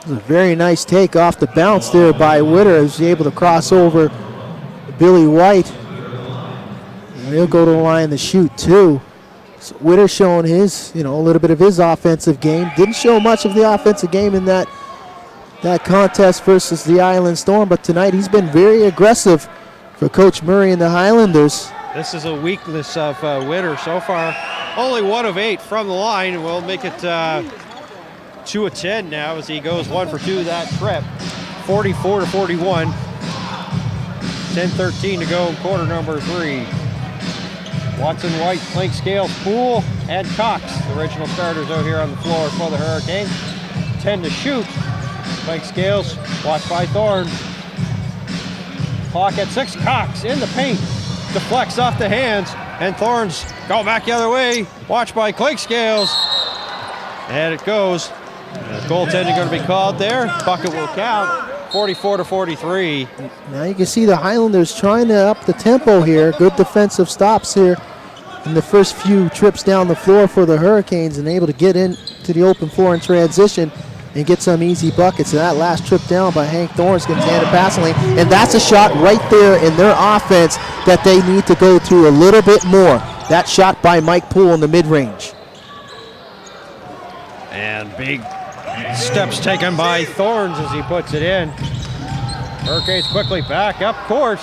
It was a very nice take off the bounce there by Witter, as he's able to cross over Billy White. He'll go to the line to shoot too. So Witter showing his, a little bit of his offensive game. Didn't show much of the offensive game in that contest versus the Island Storm, but tonight he's been very aggressive for Coach Murray and the Highlanders. This is a weakness of Witter so far. Only 1 of 8 from the line, and we'll make it 2 of 10 now as he goes 1 for 2 that trip. 44-41. 10:13 to go in quarter number 3. Watson, White, Plank, Scales, Poole, and Cox, the original starters out here on the floor for the Hurricanes. 10 to shoot. Plank, Scales, watched by Thorne. Clock at 6. Cox in the paint, deflects off the hands, and Thorne's go back the other way. Watched by Clink Scales, and it goes. Goaltending going to be called there. Bucket will count. 44-43. Now you can see the Highlanders trying to up the tempo here. Good defensive stops here in the first few trips down the floor for the Hurricanes, and able to get into the open floor in transition and get some easy buckets. And that last trip down by Hank Thorns gets handed passing lane, and that's a shot right there in their offense that they need to go to a little bit more. That shot by Mike Poole in the mid-range. And big steps taken by Thorns as he puts it in. Hurricanes quickly back up court,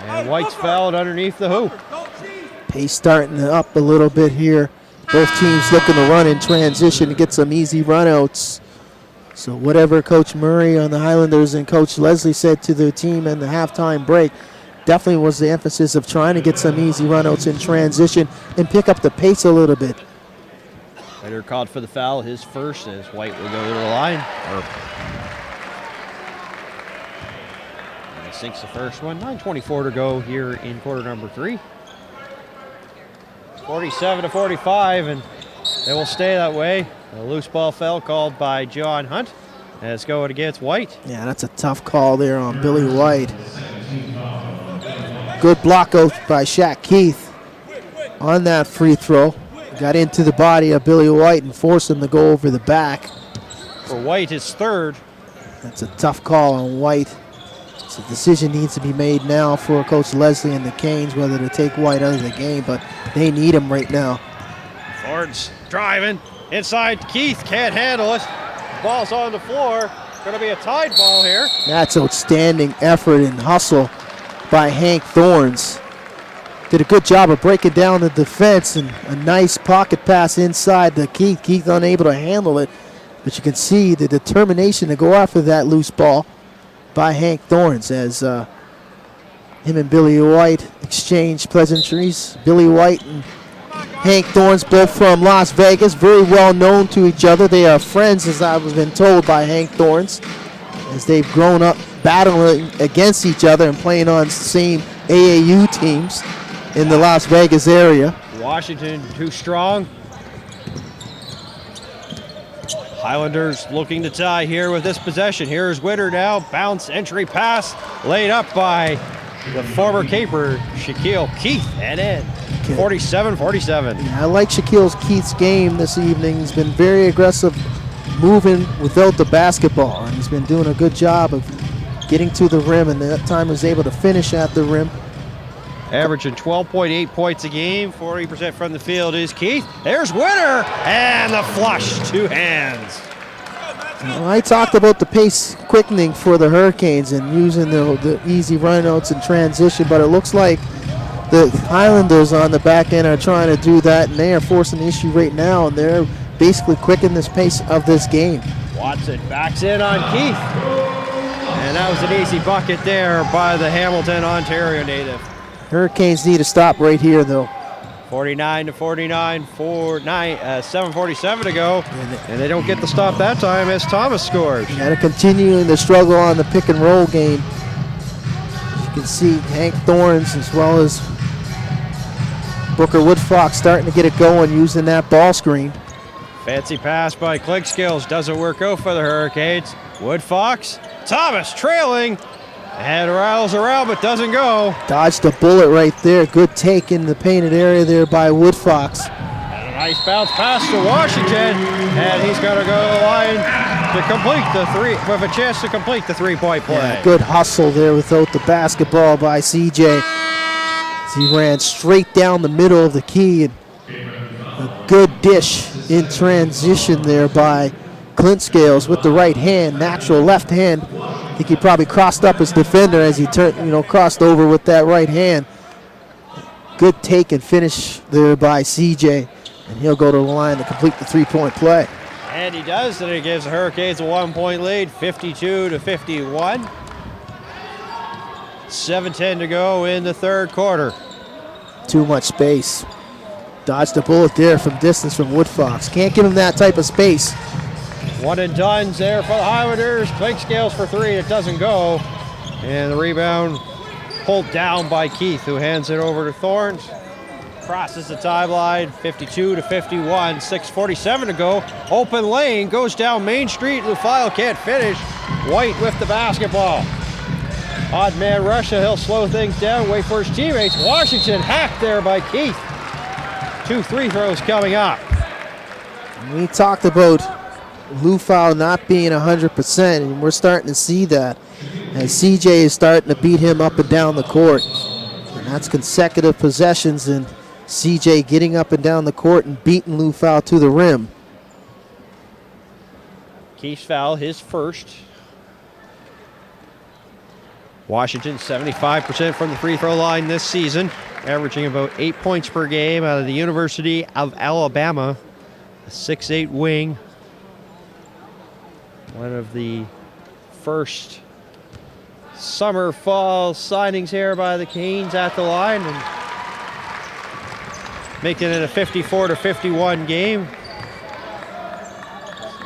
and White's fouled underneath the hoop. Pace starting up a little bit here. Both teams looking to run in transition to get some easy runouts. So whatever Coach Murray on the Highlanders and Coach Leslie said to their team in the halftime break, definitely was the emphasis of trying to get some easy runouts in transition and pick up the pace a little bit. Witter called for the foul, his first, as White will go to the line. And he sinks the first one. 9:24 to go here in quarter number 3. 47-45, and they will stay that way. A loose ball foul called by John Hunt. As going against White. Yeah, that's a tough call there on Billy White. Good block out by Shaq Keith on that free throw. Got into the body of Billy White and forced him to go over the back. For White, his third. That's a tough call on White. So a decision needs to be made now for Coach Leslie and the Canes whether to take White out of the game, but they need him right now. Thorns driving inside. Keith can't handle it. Ball's on the floor. Going to be a tied ball here. That's outstanding effort and hustle by Hank Thorns. Did a good job of breaking down the defense and a nice pocket pass inside to Keith. Keith unable to handle it, but you can see the determination to go after that loose ball by Hank Thorns as him and Billy White exchange pleasantries. Billy White and Hank Thorns, both from Las Vegas, very well known to each other. They are friends, as I've been told by Hank Thorns, as they've grown up battling against each other and playing on the same AAU teams in the Las Vegas area. Washington too strong. Highlanders looking to tie here with this possession. Here's Witter now. Bounce, entry pass, laid up by the former Caper, Shaquille Keith, and in. 47-47. Yeah, I like Shaquille Keith's game this evening. He's been very aggressive, moving without the basketball, and he's been doing a good job of getting to the rim, and that time was able to finish at the rim. Averaging 12.8 points a game, 40% from the field is Keith. There's Witter, and the flush, two hands. Well, I talked about the pace quickening for the Hurricanes and using the easy runouts and transition, but it looks like the Highlanders on the back end are trying to do that, and they are forcing the issue right now, and they're basically quickening this pace of this game. Watson backs in on Keith, and that was an easy bucket there by the Hamilton, Ontario native. Hurricanes need to stop right here, though. 49-49, 7:47 to go, and they don't get the stop that time as Thomas scores. Got to continue the struggle on the pick and roll game. As you can see, Hank Thorns as well as Booker Woodfox starting to get it going using that ball screen. Fancy pass by Cligskills doesn't work out for the Hurricanes. Woodfox, Thomas trailing, and rattles around but doesn't go. Dodged a bullet right there. Good take in the painted area there by Woodfox. And a nice bounce pass to Washington, and he's going to go to the line to complete the three, with a chance to complete the three-point play. Yeah, good hustle there without the basketball by CJ. As he ran straight down the middle of the key, and a good dish in transition there by Clint Scales with the right hand, natural left hand. I think he probably crossed up his defender as he turned, crossed over with that right hand. Good take and finish there by CJ, and he'll go to the line to complete the three-point play. And he does, and it gives the Hurricanes a 1-point lead, 52-51. 7:10 to go in the third quarter. Too much space. Dodged a bullet there from distance from Woodfox. Can't give him that type of space. One and done's there for the Highlanders. Cligskills for three, it doesn't go. And the rebound pulled down by Keith, who hands it over to Thorns. Crosses the timeline, 52-51, 6:47 to go. Open lane, goes down Main Street. Lufile can't finish. White with the basketball. Odd man Russia, he'll slow things down, wait for his teammates. Washington hacked there by Keith. 2 free throws coming up. We talked about Lufile not being 100%, and we're starting to see that as CJ is starting to beat him up and down the court. And that's consecutive possessions, and CJ getting up and down the court and beating Lufile to the rim. Keith's foul, his first. Washington 75% from the free throw line this season, averaging about 8 points per game out of the University of Alabama. A 6'8" wing. One of the first summer-fall signings here by the Canes at the line, and making it a 54-51 game.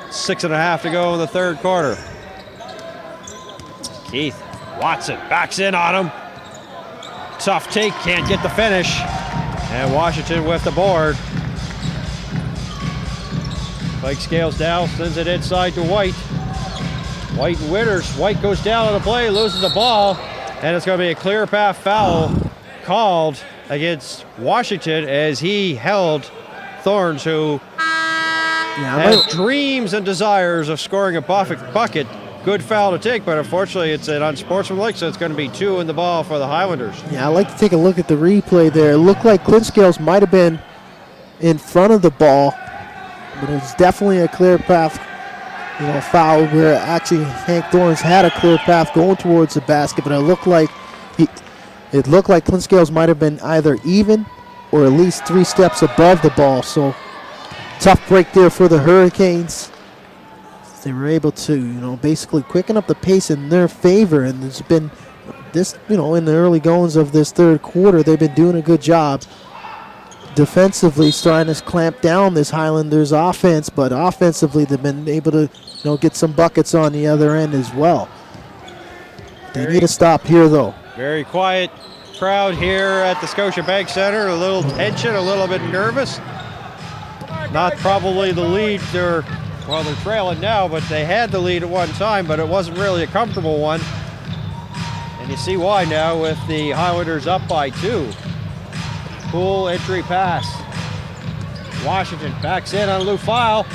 6.5 to go in the third quarter. Keith Watson backs in on him. Tough take, can't get the finish. And Washington with the board. Cligskills down, sends it inside to White. White and Witters. White goes down on the play, loses the ball, and it's going to be a clear path foul called against Washington as he held Thorns, who has dreams and desires of scoring a bucket. Good foul to take, but unfortunately it's an unsportsmanlike, so it's going to be 2 in the ball for the Highlanders. Yeah, I'd like to take a look at the replay there. It looked like Clint Scales might have been in front of the ball, but it was definitely a clear path, foul where actually Hank Thorns had a clear path going towards the basket, but it looked like Clint Scales might have been either even or at least 3 steps above the ball. So tough break there for the Hurricanes. They were able to, basically quicken up the pace in their favor, and there's been this, in the early goings of this third quarter, they've been doing a good job defensively, trying to clamp down this Highlanders offense, but offensively they've been able to, get some buckets on the other end as well. They need to stop here, though. Very quiet crowd here at the Scotiabank Center. A little tension, a little bit nervous. Not probably the lead they're trailing now, but they had the lead at one time, but it wasn't really a comfortable one. And you see why now with the Highlanders up by 2. Cool entry pass. Washington backs in on Lufile.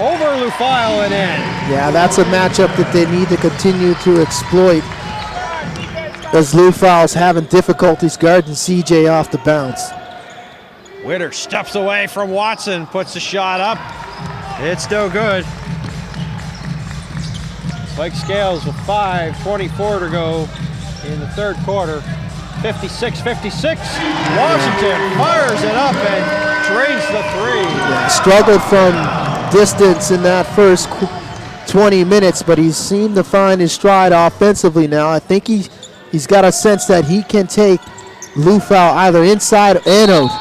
Over Lufile and in. Yeah, that's a matchup that they need to continue to exploit, as Lufile's having difficulties guarding CJ off the bounce. Witter steps away from Watson, puts the shot up. It's no good. Mike Scales with 5:24 to go in the third quarter. 56-56. Washington fires it up and drains the 3. Yeah, struggled from distance in that first 20 minutes, but he seemed to find his stride offensively now. I think he's got a sense that he can take Lufile either inside and out.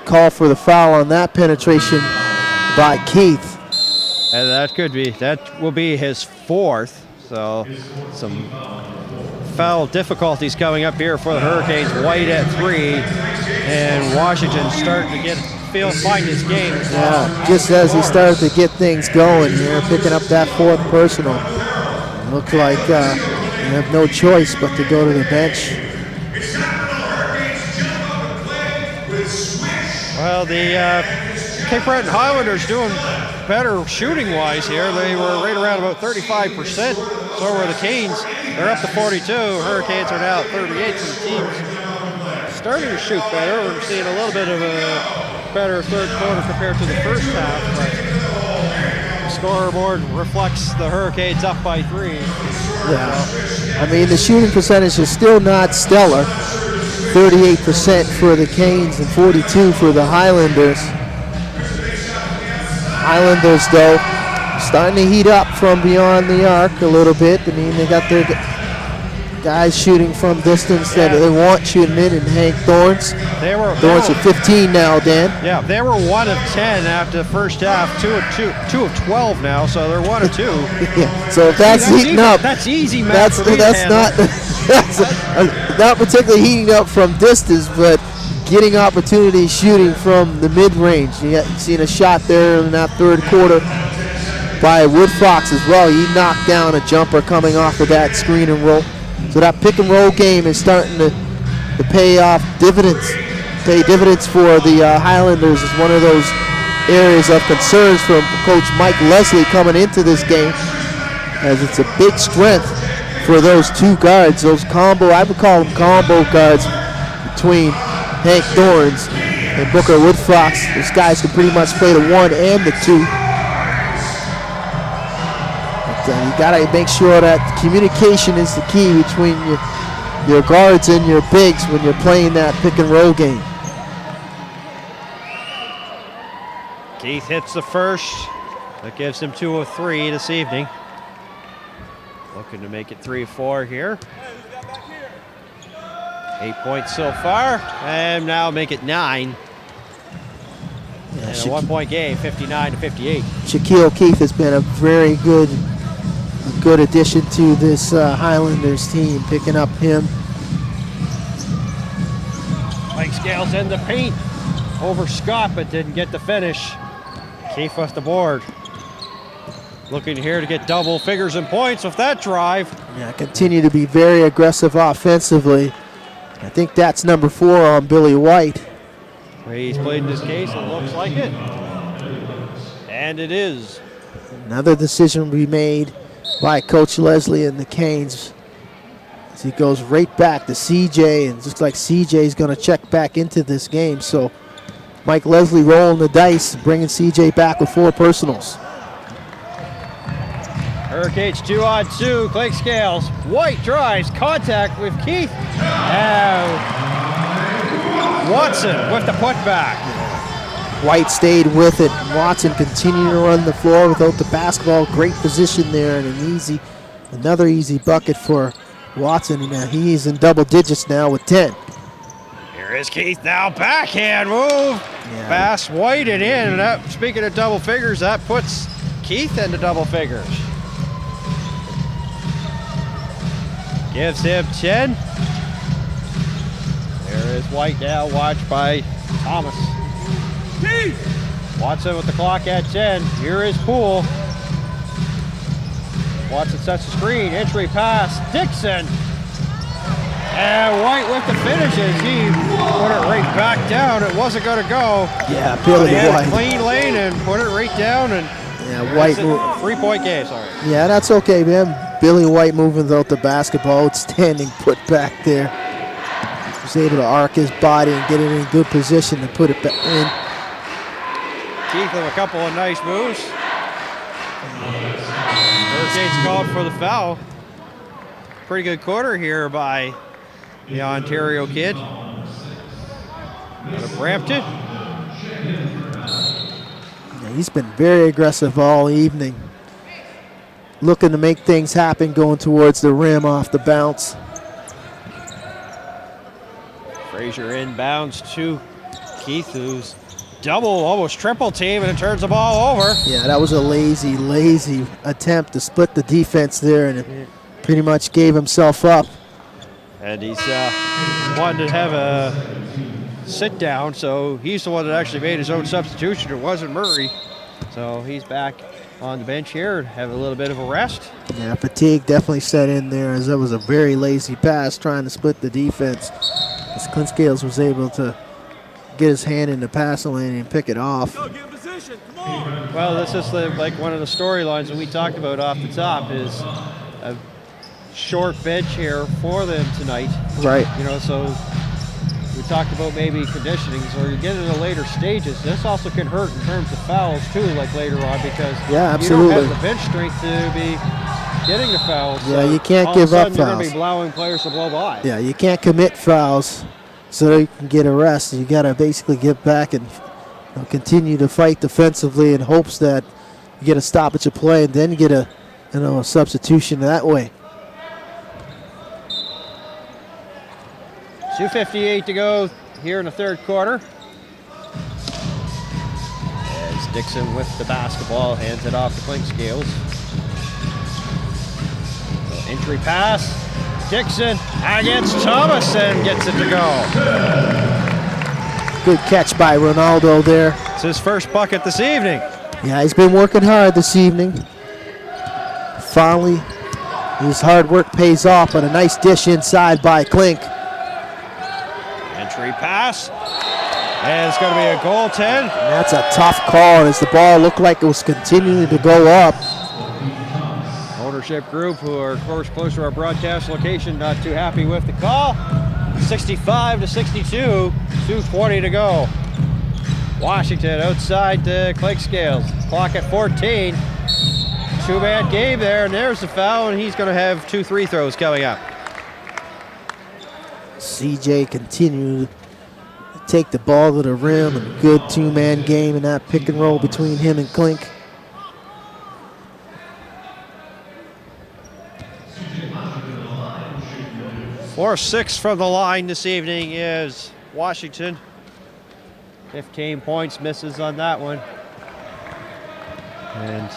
Call for the foul on that penetration by Keith. And that will be his 4th. So some foul difficulties coming up here for the Hurricanes. White at 3, and Washington starting to find his game. Yeah, just as he started to get things going here, picking up that 4th personal. Looked like you have no choice but to go to the bench. Well, the Cape Breton Highlanders doing better shooting-wise here. They were right around about 35%. So were the Canes. They're up to 42. Hurricanes are now at 38. So the team's starting to shoot better. We're seeing a little bit of a better third quarter compared to the first half. But the scoreboard reflects the Hurricanes up by 3. Yeah. I mean, the shooting percentage is still not stellar. 38% for the Canes and 42% for the Highlanders. Highlanders, though, starting to heat up from beyond the arc a little bit. I mean, they got their guys shooting from distance that they want shooting it, and Hank Thorns. Thorns at 15 now, Dan. Yeah, they were 1 of 10 after the first half, 2 of 12 now, so they're 1 of 2. Yeah, so if that's heating up, that's easy, man. That's not particularly heating up from distance, but getting opportunities shooting from the mid-range. You seen a shot there in that third quarter by Woodfox as well. He knocked down a jumper coming off of that screen and roll. So that pick and roll game is starting to pay dividends for the Highlanders. Is one of those areas of concerns from Coach Mike Leslie coming into this game, as it's a big strength for those 2 guards. Those I would call them combo guards between Hank Thorns and Booker Woodfox. Those guys can pretty much play the 1 and the 2. But you gotta make sure that communication is the key between your guards and your bigs when you're playing that pick and roll game. Keith hits the first. That gives him 2 of 3 this evening. Looking to make it 3 of 4 here. 8 points so far, and now make it 9. Yeah, and a 1-point game, 59-58. Shaquille O'Keefe has been a very good addition to this Highlanders team, picking up him. Mike Scales in the paint over Scott, but didn't get the finish. Keefe off the board. Looking here to get double figures in points with that drive. Yeah, continue to be very aggressive offensively. I think that's number 4 on Billy White. He's played in this case, it looks like it. And it is. Another decision will be made by Coach Leslie and the Canes as he goes right back to CJ, and it looks like CJ is going to check back into this game. So Mike Leslie rolling the dice, bringing CJ back with 4 personals. Hurricanes 2-on-2, Clink Scales. White drives, contact with Keith. Watson with the putback. White stayed with it. Watson continued to run the floor without the basketball. Great position there, and another easy bucket for Watson. And he's in double digits now with 10. Here is Keith now, backhand move. Yeah. Pass White and in. And that, speaking of double figures, that puts Keith into double figures. Gives him 10. There is White now, watched by Thomas. Watson with the clock at 10. Here is Poole. Watson sets the screen. Entry pass. Dixon. And White with the finishes. He put it right back down. It wasn't going to go. Yeah, Billy White. Clean lane and put it right down. And yeah, White. 3-point game, sorry. Yeah, that's okay, man. Billy White moving without the basketball. Outstanding put back there. He was able to arc his body and get it in good position to put it back in. Keith with a couple of nice moves. Hurricanes called for the foul. Pretty good quarter here by the Ontario kid. Out of Brampton. Yeah, he's been very aggressive all evening. Looking to make things happen, going towards the rim off the bounce. Frazier inbounds to Keith, who's double, almost triple team, and it turns the ball over. Yeah, that was a lazy attempt to split the defense there, and it pretty much gave himself up. And he's wanted to have a sit down, so he's the one that actually made his own substitution. It wasn't Murray. So he's back on the bench here, have a little bit of a rest. Yeah, fatigue definitely set in there, as that was a very lazy pass trying to split the defense. As Clint Scales was able to get his hand in the passing lane and pick it off. Well, this is like one of the storylines that we talked about off the top, is a short bench here for them tonight. Right. You know, so we talked about maybe conditioning, so you get into later stages. This also can hurt in terms of fouls too, like later on, because yeah, absolutely, you don't have the bench strength to be getting the fouls. Yeah, so you can't give up fouls. You're going to be allowing players to blow by. Yeah, you can't commit fouls so that you can get a rest. You got to basically get back and continue to fight defensively in hopes that you get a stoppage of play and then get a substitution that way. 2:58 to go here in the third quarter. As Dixon with the basketball hands it off to Clink Scales. So entry pass. Dixon against Thomas and gets it to go. Good catch by Ronaldo there. It's his first bucket this evening. Yeah, he's been working hard this evening. Finally, his hard work pays off, but a nice dish inside by Clink. Entry pass. And it's going to be a goaltend. And that's a tough call as the ball looked like it was continuing to go up. Ownership group, who are of course close to our broadcast location, not too happy with the call. 65-62, 2:20 to go. Washington outside to Clink Scales. Clock at 14. Two-man game there, and there's the foul, and he's going to have 2 free throws coming up. CJ continued to take the ball to the rim, and a good two-man game in that pick and roll between him and Clink. Four 6 from the line this evening is Washington. 15 points, misses on that one. And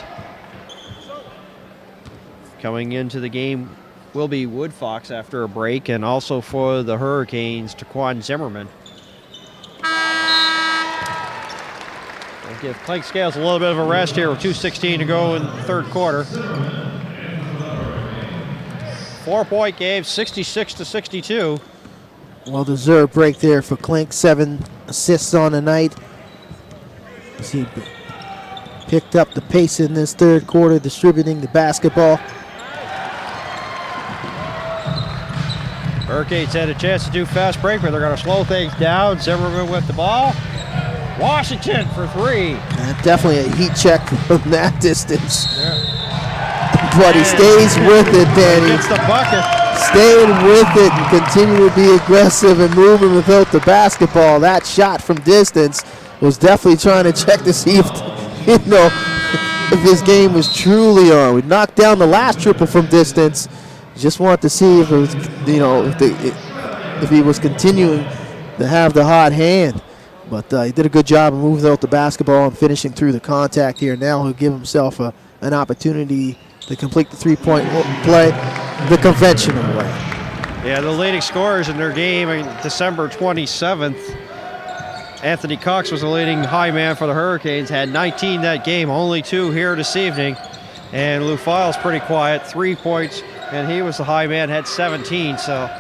coming into the game will be Woodfox after a break, and also for the Hurricanes, Taquan Zimmerman. We'll give Clink Scales a little bit of a rest here with 2:16 to go in the third quarter. 4-point game, 66-62. Well-deserved break there for Klink. 7 assists on the night. He picked up the pace in this third quarter, distributing the basketball. Hurricanes had a chance to do fast break, but they're going to slow things down. Zimmerman with the ball. Washington for 3. And definitely a heat check from that distance. Yeah. But he stays with it, Danny. Gets the bucket. Staying with it and continue to be aggressive and moving without the basketball. That shot from distance was definitely trying to check to see if, if his game was truly on. We knocked down the last triple from distance. Just wanted to see if it was, if he was continuing to have the hot hand. But he did a good job of moving out the basketball and finishing through the contact here. Now he'll give himself an opportunity to complete the three-point play the conventional way. Yeah, the leading scorers in their game on December 27th, Anthony Cox was the leading high man for the Hurricanes, had 19 that game, only 2 here this evening. And Lou Files pretty quiet, 3 points, and he was the high man, had 17. So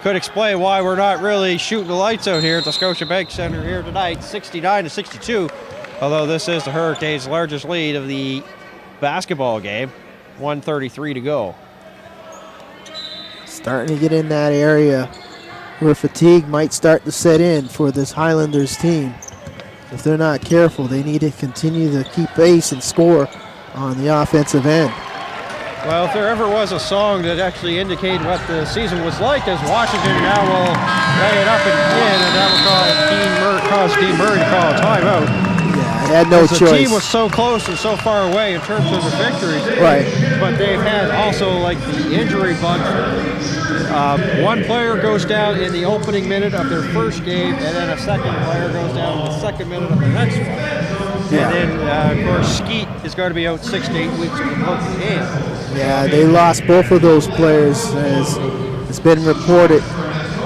could explain why we're not really shooting the lights out here at the Scotiabank Center here tonight, 69-62. Although this is the Hurricanes' largest lead of the basketball game, 1:33 to go. Starting to get in that area where fatigue might start to set in for this Highlanders team. If they're not careful, they need to continue to keep pace and score on the offensive end. Well, if there ever was a song that actually indicated what the season was like, as Washington now will lay it up and that will cause Dean Murray to call a timeout. Yeah, I had no choice. The team was so close and so far away in terms of the victories. Right. But they've had also like the injury bug. One player goes down in the opening minute of their first game, and then a second player goes down in the second minute of the next one. Yeah. And then, of course, Skeet is going to be out 6 to 8 weeks with a broken hand. Yeah, they lost both of those players, as it's been reported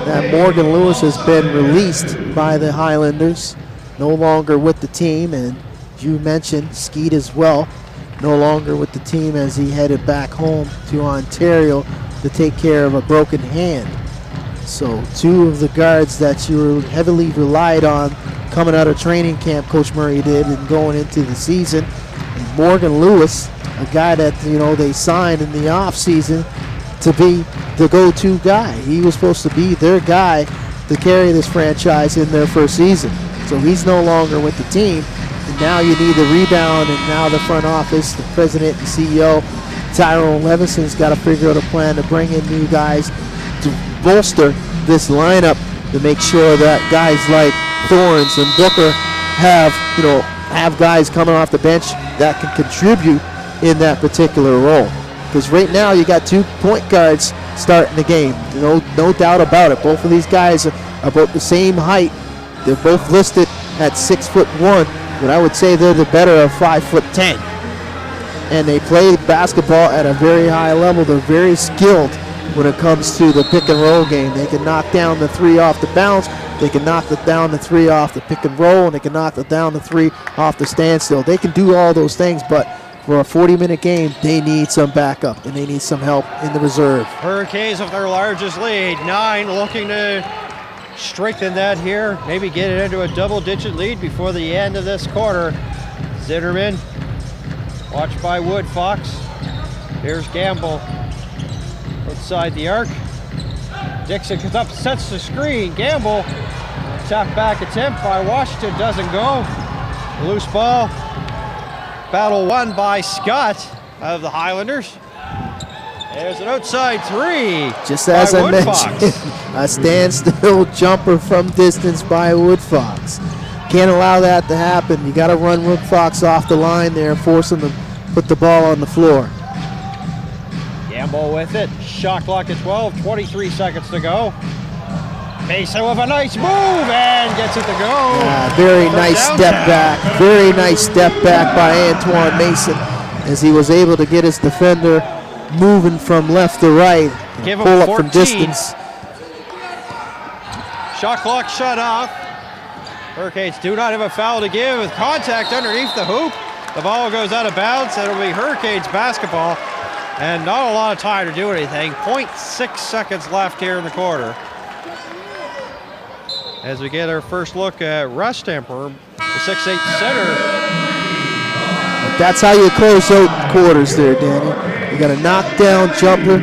that Morgan Lewis has been released by the Highlanders, no longer with the team, and you mentioned Skeet as well, no longer with the team as he headed back home to Ontario to take care of a broken hand. So 2 of the guards that you heavily relied on coming out of training camp, Coach Murray did, and going into the season. And Morgan Lewis, a guy that they signed in the offseason to be the go-to guy. He was supposed to be their guy to carry this franchise in their first season. So he's no longer with the team, and now you need the rebound, and now the front office, the president and CEO, Tyrone Levinson's got to figure out a plan to bring in new guys to bolster this lineup to make sure that guys like Thorns and Booker have guys coming off the bench that can contribute in that particular role. Because right now you got 2 point guards starting the game. No doubt about it. Both of these guys are about the same height. They're both listed at 6'1", but I would say they're the better of 5'10". And they play basketball at a very high level. They're very skilled when it comes to the pick and roll game. They can knock down the 3 off the bounce. They can knock down the 3 off the pick and roll, and they can knock down the 3 off the standstill. They can do all those things, but for a 40-minute game, they need some backup, and they need some help in the reserve. Hurricanes with their largest lead, 9, looking to strengthen that here, maybe get it into a double-digit lead before the end of this quarter. Zitterman, watched by Wood Fox. Here's Gamble outside the arc. Dixon comes up, sets the screen. Gamble, tap back attempt by Washington, doesn't go. Loose ball. Battle won by Scott of the Highlanders. There's an outside 3. Just as I mentioned, Fox. A standstill jumper from distance by Wood Fox. Can't allow that to happen. You got to run Wood Fox off the line there and force him to put the ball on the floor. Gamble with it. Shot clock at 12, 23 seconds to go. Mason with a nice move and gets it to go. Yeah, very nice step back. Very nice step back by Antoine Mason as he was able to get his defender moving from left to right. Give him pull up 14. from distance. Shot clock shut off. Hurricanes do not have a foul to give with contact underneath the hoop. The ball goes out of bounds. It'll be Hurricanes basketball. And not a lot of time to do anything. 0.6 seconds left here in the quarter. as we get our first look at Russ Temper, the 6'8" center. That's how you close out quarters there, Danny. You got a knockdown jumper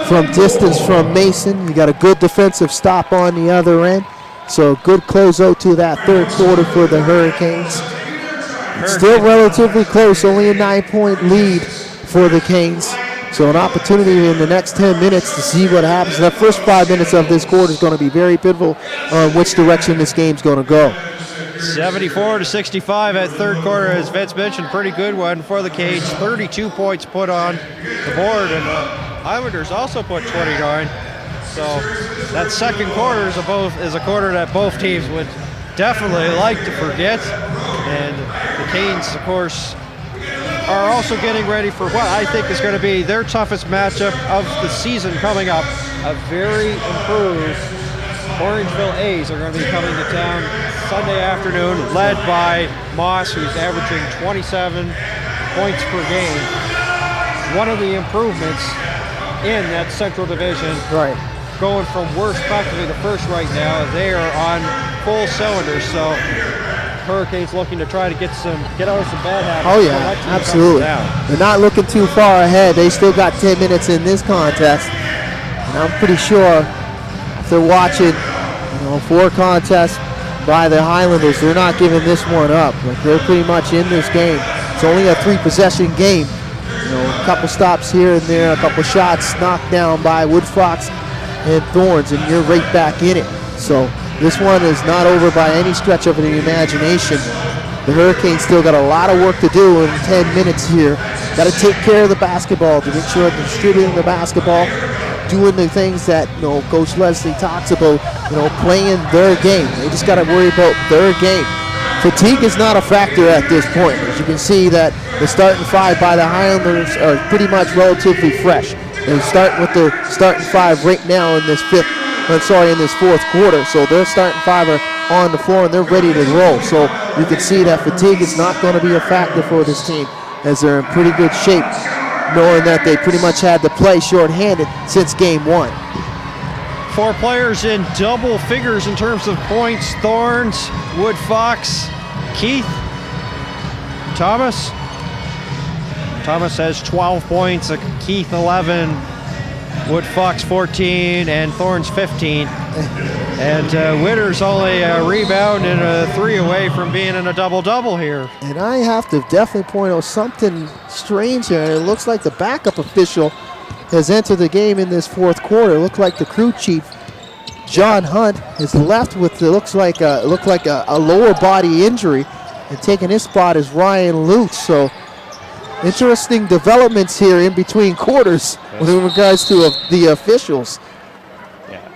from distance from Mason. You got a good defensive stop on the other end. So good closeout to that third quarter for the Hurricanes. Still relatively close, only a 9-point lead for the Canes. So an opportunity in the next 10 minutes to see what happens. The first 5 minutes of this quarter is going to be very pivotal on which direction this game's going to go. 74-65 at third quarter, as Vince mentioned, pretty good one for the Canes. 32 points put on the board, and Highlanders also put 29. So that second quarter is a quarter that both teams would definitely like to forget. And the Canes, of course, are also getting ready for what I think is going to be their toughest matchup of the season coming up. A very improved Orangeville A's are going to be coming to town Sunday afternoon, led by Moss, who's averaging 27 points per game. One of the improvements in that Central Division. Right. Going from worst practically to first right now. They are on full cylinders, so Hurricanes looking to try to get out of some bad habits. Oh yeah, absolutely. They're not looking too far ahead. They still got 10 minutes in this contest, and I'm pretty sure if they're watching, 4 contests by the Highlanders, they're not giving this one up. Like, they're pretty much in this game. It's only a 3-possession game. A couple stops here and there, a couple shots knocked down by Woodfox and Thorns, and you're right back in it. So this one is not over by any stretch of the imagination. The Hurricanes still got a lot of work to do in 10 minutes here. Got to take care of the basketball to make sure they're distributing the basketball, doing the things that Coach Leslie talks about, playing their game. They just got to worry about their game. Fatigue is not a factor at this point. As you can see that the starting 5 by the Highlanders are pretty much relatively fresh. They're starting with the starting 5 right now in this fourth quarter. So their starting 5 are on the floor and they're ready to roll. So you can see that fatigue is not going to be a factor for this team, as they're in pretty good shape, knowing that they pretty much had to play shorthanded since game 1. 4 players in double figures in terms of points: Thorns, Woodfox, Keith, Thomas. Thomas has 12 points, Keith 11, Woodfox 14, and Thorns 15. And Witter's only a rebound and a 3 away from being in a double-double here. And I have to definitely point out something strange here. It looks like the backup official has entered the game in this fourth quarter. It looked like the crew chief, John Hunt, is left with it looked like a lower body injury, and taking his spot is Ryan Lutz. So interesting developments here in between quarters with regards to the officials. Yeah,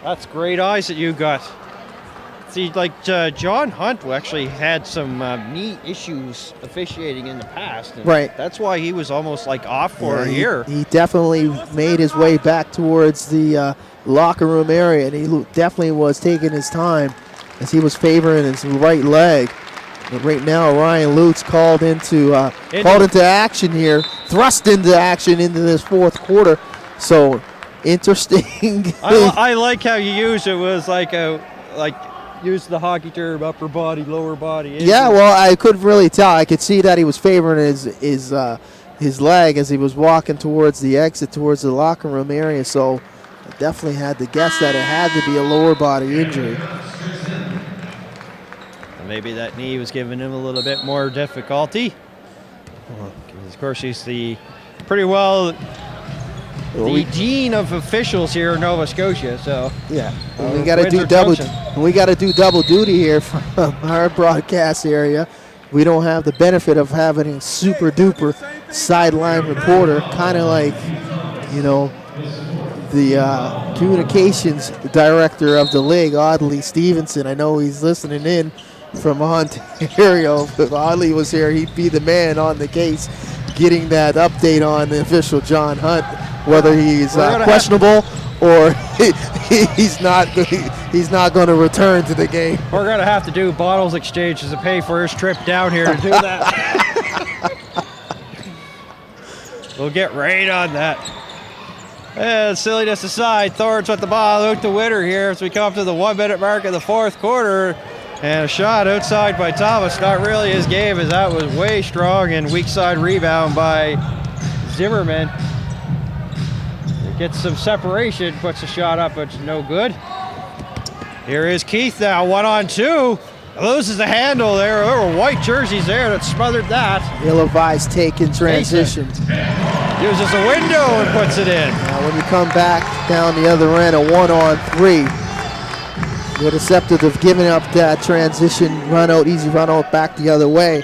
that's great eyes that you got. See, John Hunt actually had some knee issues officiating in the past. And right. That's why he was almost off for a year. He definitely made his way back towards the locker room area, and he definitely was taking his time as he was favoring his right leg. But right now, Ryan Lutz called into action here, thrust into action into this fourth quarter. So interesting. I like how you use it. Was use the hockey term, upper body, lower body. Yeah, well, I couldn't really tell. I could see that he was favoring his leg as he was walking towards the exit, towards the locker room area. So I definitely had to guess that it had to be a lower body injury. Maybe that knee was giving him a little bit more difficulty. Of course, he's the dean of officials here in Nova Scotia. So yeah, we got to do double. We got to do double duty here from our broadcast area. We don't have the benefit of having a super duper sideline reporter, kind of like the communications director of the league, Audley Stevenson. I know he's listening in from Ontario. If Audley was here, he'd be the man on the case, getting that update on the official John Hunt, whether he's questionable or he's not going to return to the game. We're going to have to do bottles exchanges to pay for his trip down here to do that. We'll get right on that. And silliness aside, Thorns with the ball out to Witter here as we come up to the 1 minute mark of the fourth quarter. And a shot outside by Thomas, not really his game as that was way strong, and weak side rebound by Zimmerman. He gets some separation, puts a shot up, but it's no good. Here is Keith now, 1-on-2. Loses the handle there. There were white jerseys there that smothered that. Ill-advised take in transition. Uses a window and puts it in. Now when you come back down the other end, a 1-on-3. The Deceptive have given up that transition run out, easy run out back the other way.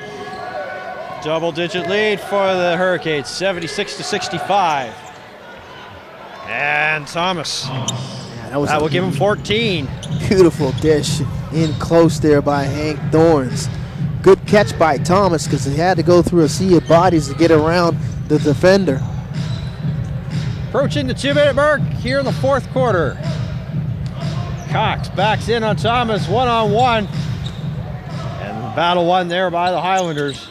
Double-digit lead for the Hurricanes, 76-65. And Thomas. Yeah, that will give him 14. Beautiful dish in close there by Hank Thorns. Good catch by Thomas because he had to go through a sea of bodies to get around the defender. Approaching the 2 minute mark here in the fourth quarter. Cox backs in on Thomas, 1-on-1. And the battle won there by the Highlanders.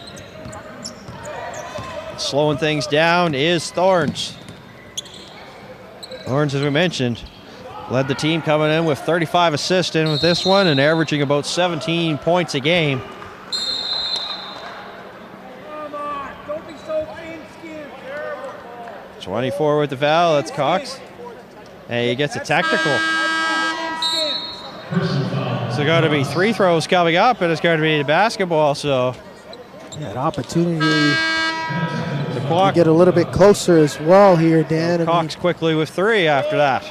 Slowing things down is Thorns. Thorns, as we mentioned, led the team coming in with 35 assists in with this one and averaging about 17 points a game. Come on, don't be so thin-skinned. 24 with the foul, that's Cox. And he gets a technical. So got to be 3 throws coming up, and it's going to be the basketball, so. Yeah, an opportunity to get a little bit closer as well here, Dan. Cox quickly with 3 after that.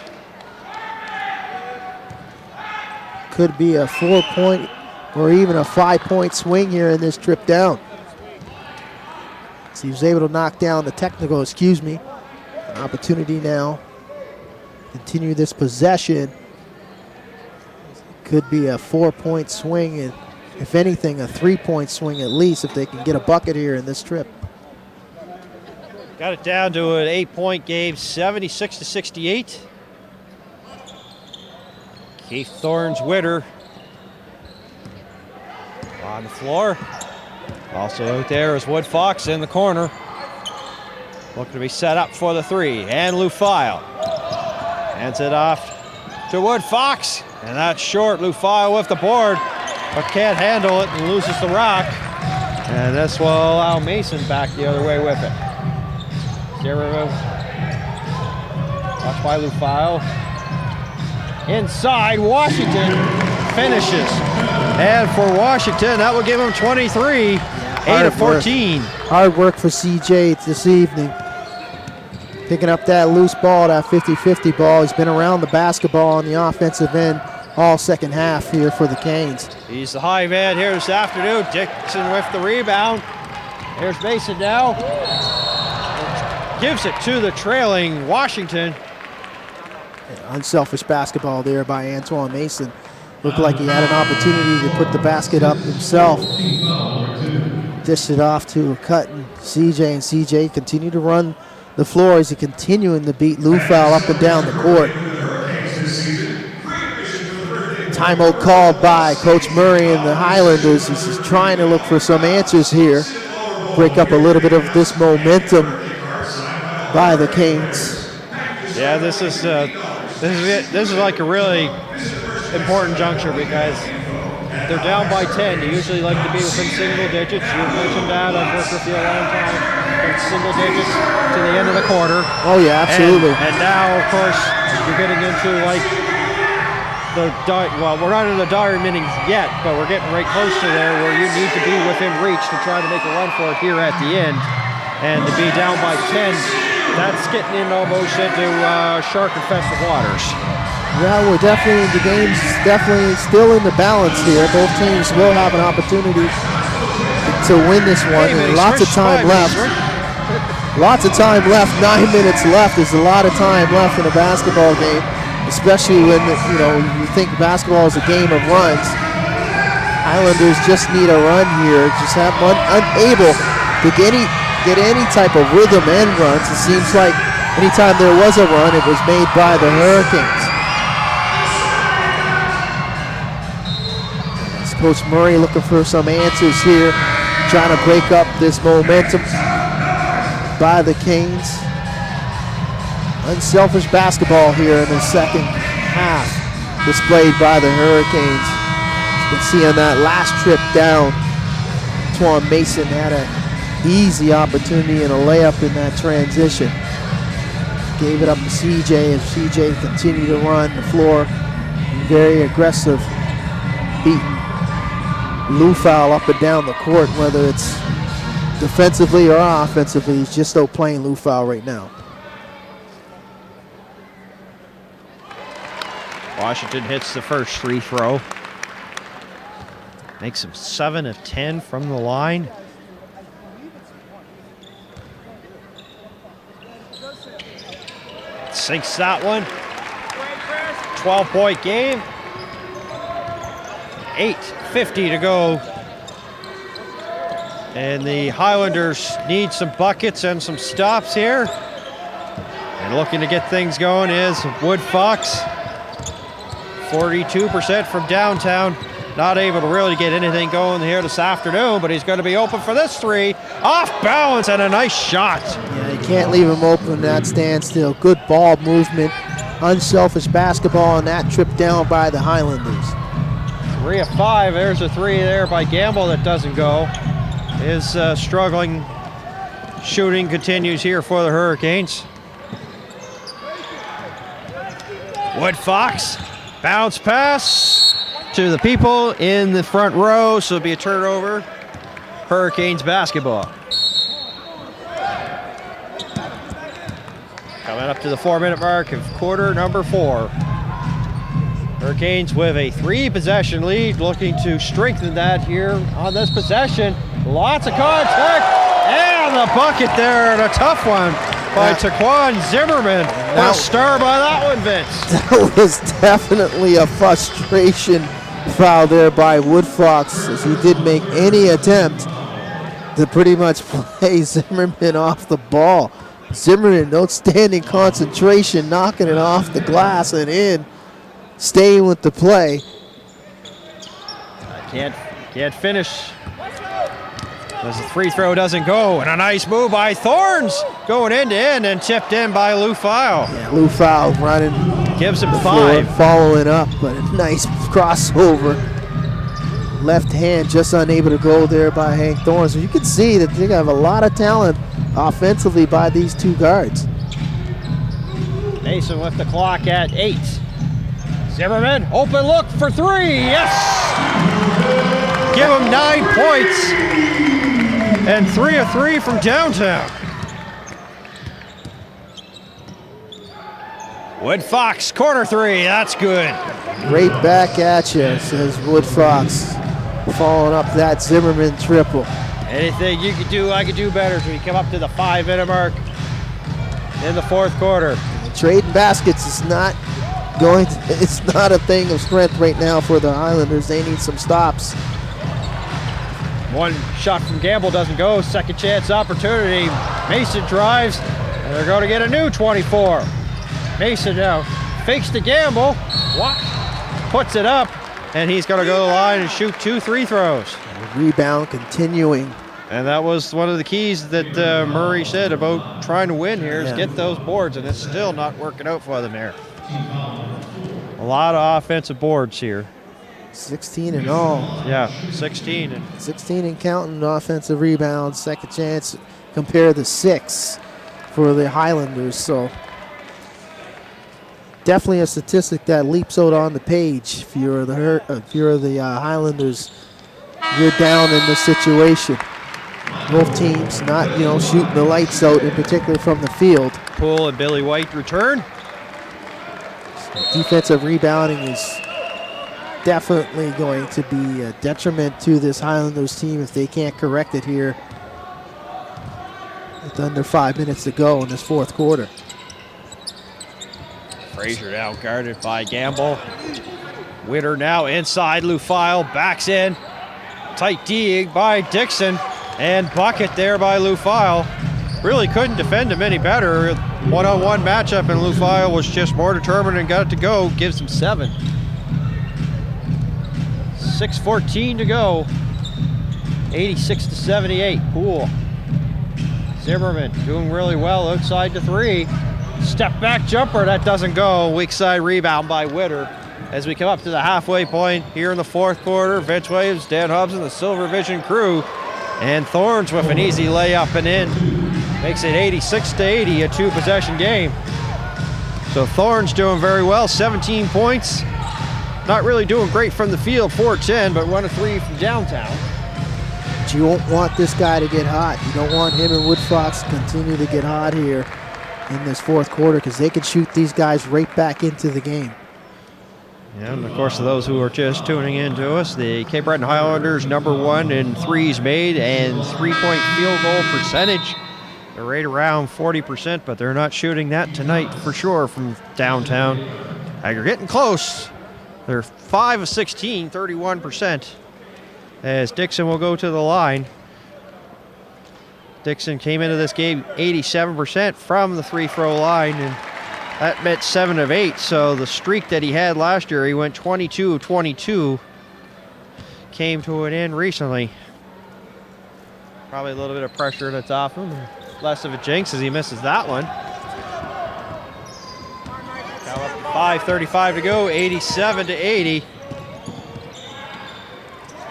Could be a 4-point or even a 5-point swing here in this trip down. So he was able to knock down the technical, An opportunity now. Continue this possession. Could be a 4-point swing, and if anything, a 3-point swing at least if they can get a bucket here in this trip. Got it down to an 8-point game, 76-68. Keith Thorns-Witter on the floor. Also out there is Wood Fox in the corner. Looking to be set up for the 3. And Lufile hands it off to Wood Fox. And that's short. Lufile with the board, but can't handle it and loses the rock. And this will allow Mason back the other way with it. Zero. Watched by Lufile. Inside, Washington finishes. And for Washington, that will give him 23, 8 of 14. Hard work for CJ this evening. Picking up that loose ball, that 50-50 ball. He's been around the basketball on the offensive end all second half here for the Canes. He's the high man here this afternoon. Dixon with the rebound. There's Mason now. Gives it to the trailing Washington. Unselfish basketball there by Antoine Mason. Looked like he had an opportunity to put the basket up himself. Dished it off to a cutting CJ, and CJ continued to run the floor as he continuing to beat Lufile up and down the court. Timeout called by Coach Murray and the Highlanders. He's just trying to look for some answers here. Break up a little bit of this momentum by the Canes. Yeah, this is like a really important juncture because they're down by 10. They usually like to be within single digits. You've mentioned that. I've worked with you a long time. From single digits to the end of the quarter. Oh yeah, absolutely. And now, of course, you're getting into like well, we're not in the dire innings yet, but we're getting right close to there where you need to be within reach to try to make a run for it here at the end. And to be down by 10, that's getting in almost into shark-infested waters. Yeah, we're definitely, the game's definitely still in the balance here. Both teams will have an opportunity to win this one. And lots of time left. Lots of time left. 9 minutes left is a lot of time left in a basketball game, especially when you think basketball is a game of runs. Highlanders just need a run here. Just have unable to get any type of rhythm and runs. It seems like anytime there was a run, it was made by the Hurricanes. As Coach Murray looking for some answers here, trying to break up this momentum by the Canes. Unselfish basketball here in the second half displayed by the Hurricanes. You can see on that last trip down, Twan Mason had an easy opportunity and a layup in that transition. Gave it up to CJ, and CJ continued to run the floor. Very aggressive, beating Lou foul up and down the court, whether it's defensively or offensively. He's just out playing Lou foul right now. Washington hits the first free throw. Makes him 7 of 10 from the line. Sinks that one. 12-point game. 8:50 to go. And the Highlanders need some buckets and some stops here. And looking to get things going is Wood Fox. 42% from downtown. Not able to really get anything going here this afternoon, but he's going to be open for this three. Off balance and a nice shot. Yeah, you can't leave him open in that standstill. Good ball movement. Unselfish basketball on that trip down by the Highlanders. 3 of 5. There's a three there by Gamble that doesn't go. His struggling shooting continues here for the Hurricanes. Wood Fox. Bounce pass to the people in the front row, so it'll be a turnover. Hurricanes basketball. Coming up to the 4-minute mark of quarter number 4. Hurricanes with a 3-possession lead, looking to strengthen that here on this possession. Lots of contact, and the bucket there, and a tough one by Taquan Zimmerman. What a star by that one, Vince. That was definitely a frustration foul there by Wood Fox, as he didn't make any attempt to pretty much play Zimmerman off the ball. Zimmerman, outstanding concentration, knocking it off the glass and in, staying with the play. Can't finish. As the free throw doesn't go, and a nice move by Thorns, going end to end and tipped in by Lou Fowl. Yeah, Lou Fowl running. Gives him 5. Following up, but a nice crossover. Left hand just unable to go there by Hank Thorns. So you can see that they have a lot of talent offensively by these two guards. Mason with the clock at 8. Zimmerman, open look for 3, yes! Give him 9 points. And 3 of 3 from downtown. Wood Fox, corner 3, that's good. Right back at you, says Wood Fox. Following up that Zimmerman triple. Anything you could do, I could do better. So we come up to the 5-minute mark in the 4th quarter. Trading baskets is not going to, it's not a thing of strength right now for the Highlanders. They need some stops. One shot from Gamble doesn't go. Second chance opportunity. Mason drives, and they're going to get a new 24. Mason now fakes to Gamble. Puts it up, and he's going to go to the line and shoot 2 free throws. Rebound continuing. And that was one of the keys that Murray said about trying to win here is get those boards, and it's still not working out for them here. A lot of offensive boards here. 16 in all. Yeah, 16. And 16 and counting offensive rebounds. Second chance, compare the 6 for the Highlanders. So definitely a statistic that leaps out on the page. If you're the Highlanders, you're down in this situation. Both teams not, shooting the lights out, in particular from the field. Poole and Billy White return. Defensive rebounding is definitely going to be a detriment to this Highlanders team if they can't correct it here with under 5 minutes to go in this 4th quarter. Frazier now guarded by Gamble. Witter now inside. Lufile backs in. Tight D by Dixon. And bucket there by Lufile. Really couldn't defend him any better. One-on-one matchup, and Lufile was just more determined and got it to go. Gives him 7. 6:14 to go. 86-78. Poole. Zimmerman doing really well outside to 3. Step back jumper, that doesn't go. Weak side rebound by Witter. As we come up to the halfway point here in the fourth quarter, Vince Williams, Dan Hubson, the Silver Vision crew, and Thorns with an easy layup and in. Makes it 86-80, a two-possession game. So Thorns doing very well, 17 points. Not really doing great from the field, 4-10, but 1 of 3 from downtown. But you don't want this guy to get hot. You don't want him and Woodfox to continue to get hot here in this fourth quarter because they can shoot these guys right back into the game. Yeah, and of course, for those who are just tuning in to us, the Cape Breton Highlanders #1 in threes made and three-point field goal percentage. They're right around 40%, but they're not shooting that tonight for sure from downtown. You're getting close. They're 5 of 16, 31%. As Dixon will go to the line. Dixon came into this game 87% from the free-throw line, and that meant 7 of 8. So the streak that he had last year, he went 22 of 22, came to an end recently. Probably a little bit of pressure that's off him. Less of a jinx as he misses that one. Now up to 5:35 to go, 87-80.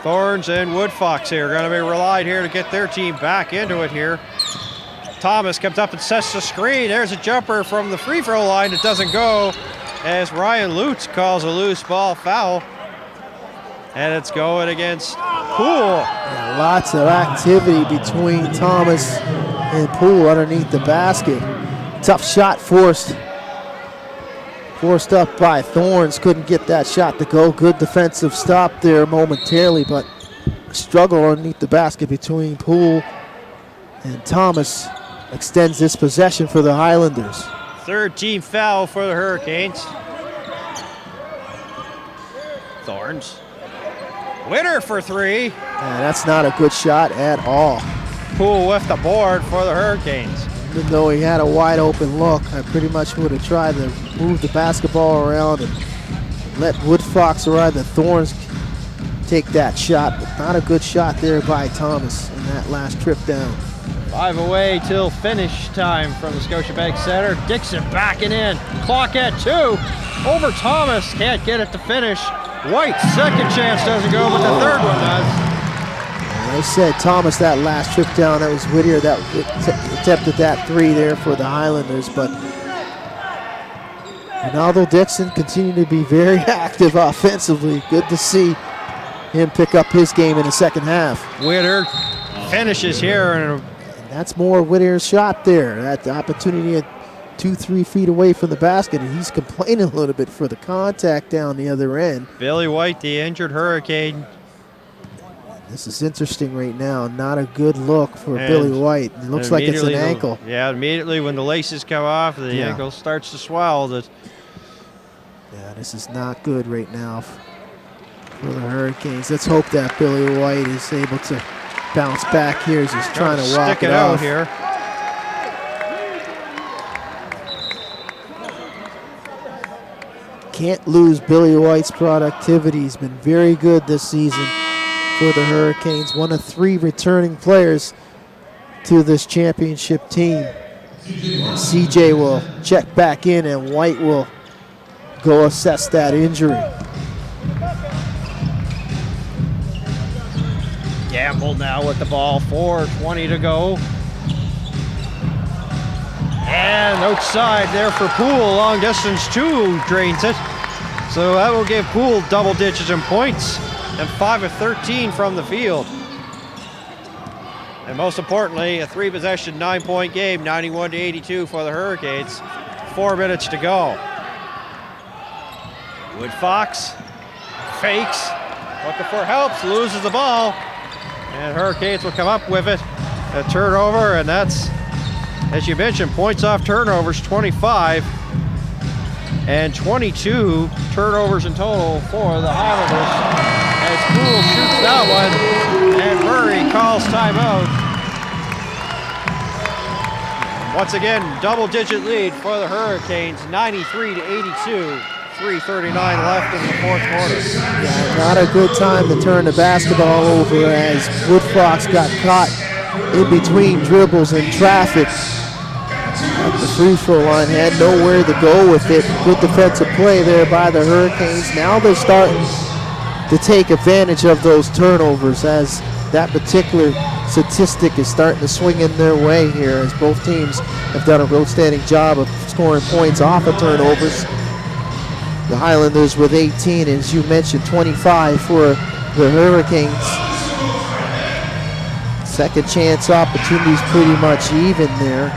Thorns and Woodfox here are going to be relied here to get their team back into it here. Thomas comes up and sets the screen. There's a jumper from the free throw line. It doesn't go as Ryan Lutz calls a loose ball foul. And it's going against Poole. Yeah, lots of activity between Thomas and Poole underneath the basket. Tough shot forced up by Thorns. Couldn't get that shot to go. Good defensive stop there momentarily, but struggle underneath the basket between Poole and Thomas extends this possession for the Highlanders. Third team foul for the Hurricanes. Thorns. Winner for 3. Yeah, that's not a good shot at all. Poole with the board for the Hurricanes. Even though he had a wide open look, I pretty much would have tried to move the basketball around and let Woodfox or either Thorns take that shot, but not a good shot there by Thomas in that last trip down. 5 away till finish time from the Scotiabank Center. Dixon backing in. Clock at 2. Over Thomas. Can't get it to finish. White's second chance doesn't go, but the third one does. I said Thomas that last trip down. That was Whittier that attempted that 3 there for the Highlanders. But Ronaldo Dixon continued to be very active offensively. Good to see him pick up his game in the second half. Whittier finishes here. And that's more Whittier's shot there. That opportunity at 2-3 feet away from the basket, and he's complaining a little bit for the contact down the other end. Billy White, the injured Hurricane. This is interesting right now. Not a good look for Billy White. It looks like it's an ankle. Yeah, immediately when the laces come off, the ankle starts to swell. Yeah, this is not good right now for the Hurricanes. Let's hope that Billy White is able to bounce back here as he's trying to walk it out off. Here. Can't lose Billy White's productivity. He's been very good this season for the Hurricanes. 1 of 3 returning players to this championship team. CJ will check back in and White will go assess that injury. Gamble now with the ball, 4:20 to go. And outside there for Poole, long distance 2 drains it. So that will give Poole double digits in points and 5 of 13 from the field. And most importantly, a 3-possession, 9-point game, 91-82 for the Hurricanes. 4 minutes to go. Woodfox fakes, looking for help, loses the ball. And Hurricanes will come up with it. A turnover, and that's, as you mentioned, points off turnovers, 25. And 22 turnovers in total for the Highlanders. As Poole shoots that one, and Murray calls timeout. Once again, double-digit lead for the Hurricanes, 93-82. 3:39 left in the fourth quarter. Yeah, not a good time to turn the basketball over as Woodfox got caught in between dribbles and traffic. The free throw line, had nowhere to go with it. Good defensive play there by the Hurricanes. Now they're starting to take advantage of those turnovers, as that particular statistic is starting to swing in their way here, as both teams have done a outstanding job of scoring points off of turnovers. The Highlanders with 18, and as you mentioned, 25 for the Hurricanes. Second chance opportunities pretty much even there.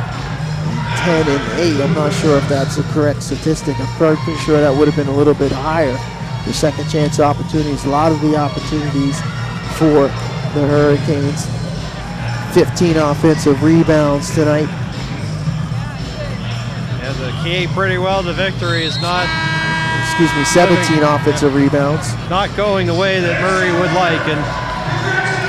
10 and 8. I'm not sure if that's the correct statistic. I'm pretty sure that would have been a little bit higher. The second chance opportunities, a lot of the opportunities for the Hurricanes. 15 offensive rebounds tonight. Yeah, the key pretty well to victory is not... 17 offensive rebounds. Not going the way that Murray would like. And,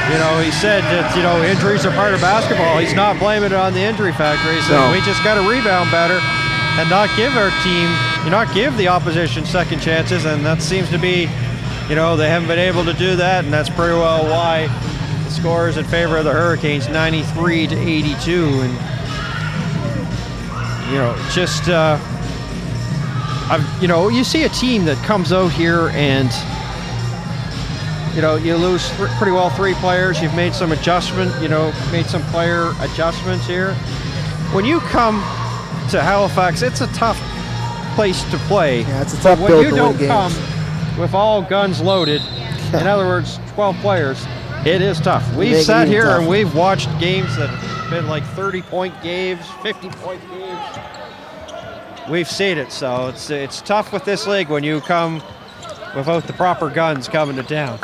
you know, he said that, you know, injuries are part of basketball. He's not blaming it on the injury factor. He said, we just got to rebound better and not give our team, not give the opposition second chances. And that seems to be, you know, they haven't been able to do that. And that's pretty well why the score is in favor of the Hurricanes, 93 to 82. And, you know, just, you know, you see a team that comes out here and, you know, you lose pretty well 3 players. You've made some made some player adjustments here. When you come to Halifax, it's a tough place to play. Yeah, it's a tough when build you to don't win come games. with all guns loaded, in other words, 12 players, it is tough. We've sat here and we've watched games that have been like 30-point games, 50-point games. We've seen it, so it's tough with this league when you come without the proper guns coming to town.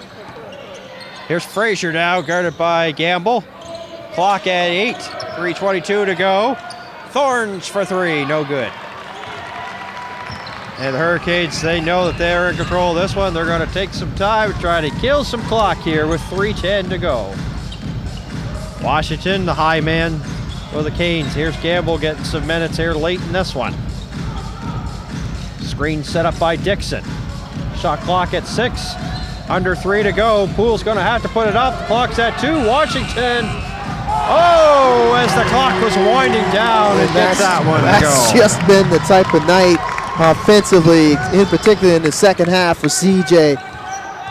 Here's Frazier now, guarded by Gamble. Clock at 8, 3:22 to go. Thorns for 3, no good. And the Hurricanes, they know that they're in control of this one. They're going to take some time, try to kill some clock here with 3:10 to go. Washington, the high man for the Canes. Here's Gamble getting some minutes here late in this one. Screen set up by Dixon. Shot clock at 6. Under 3 to go. Poole's going to have to put it up. The clock's at 2. Washington. Oh, as the clock was winding down, and gets that one to go. That's just been the type of night offensively, in particular in the second half for CJ.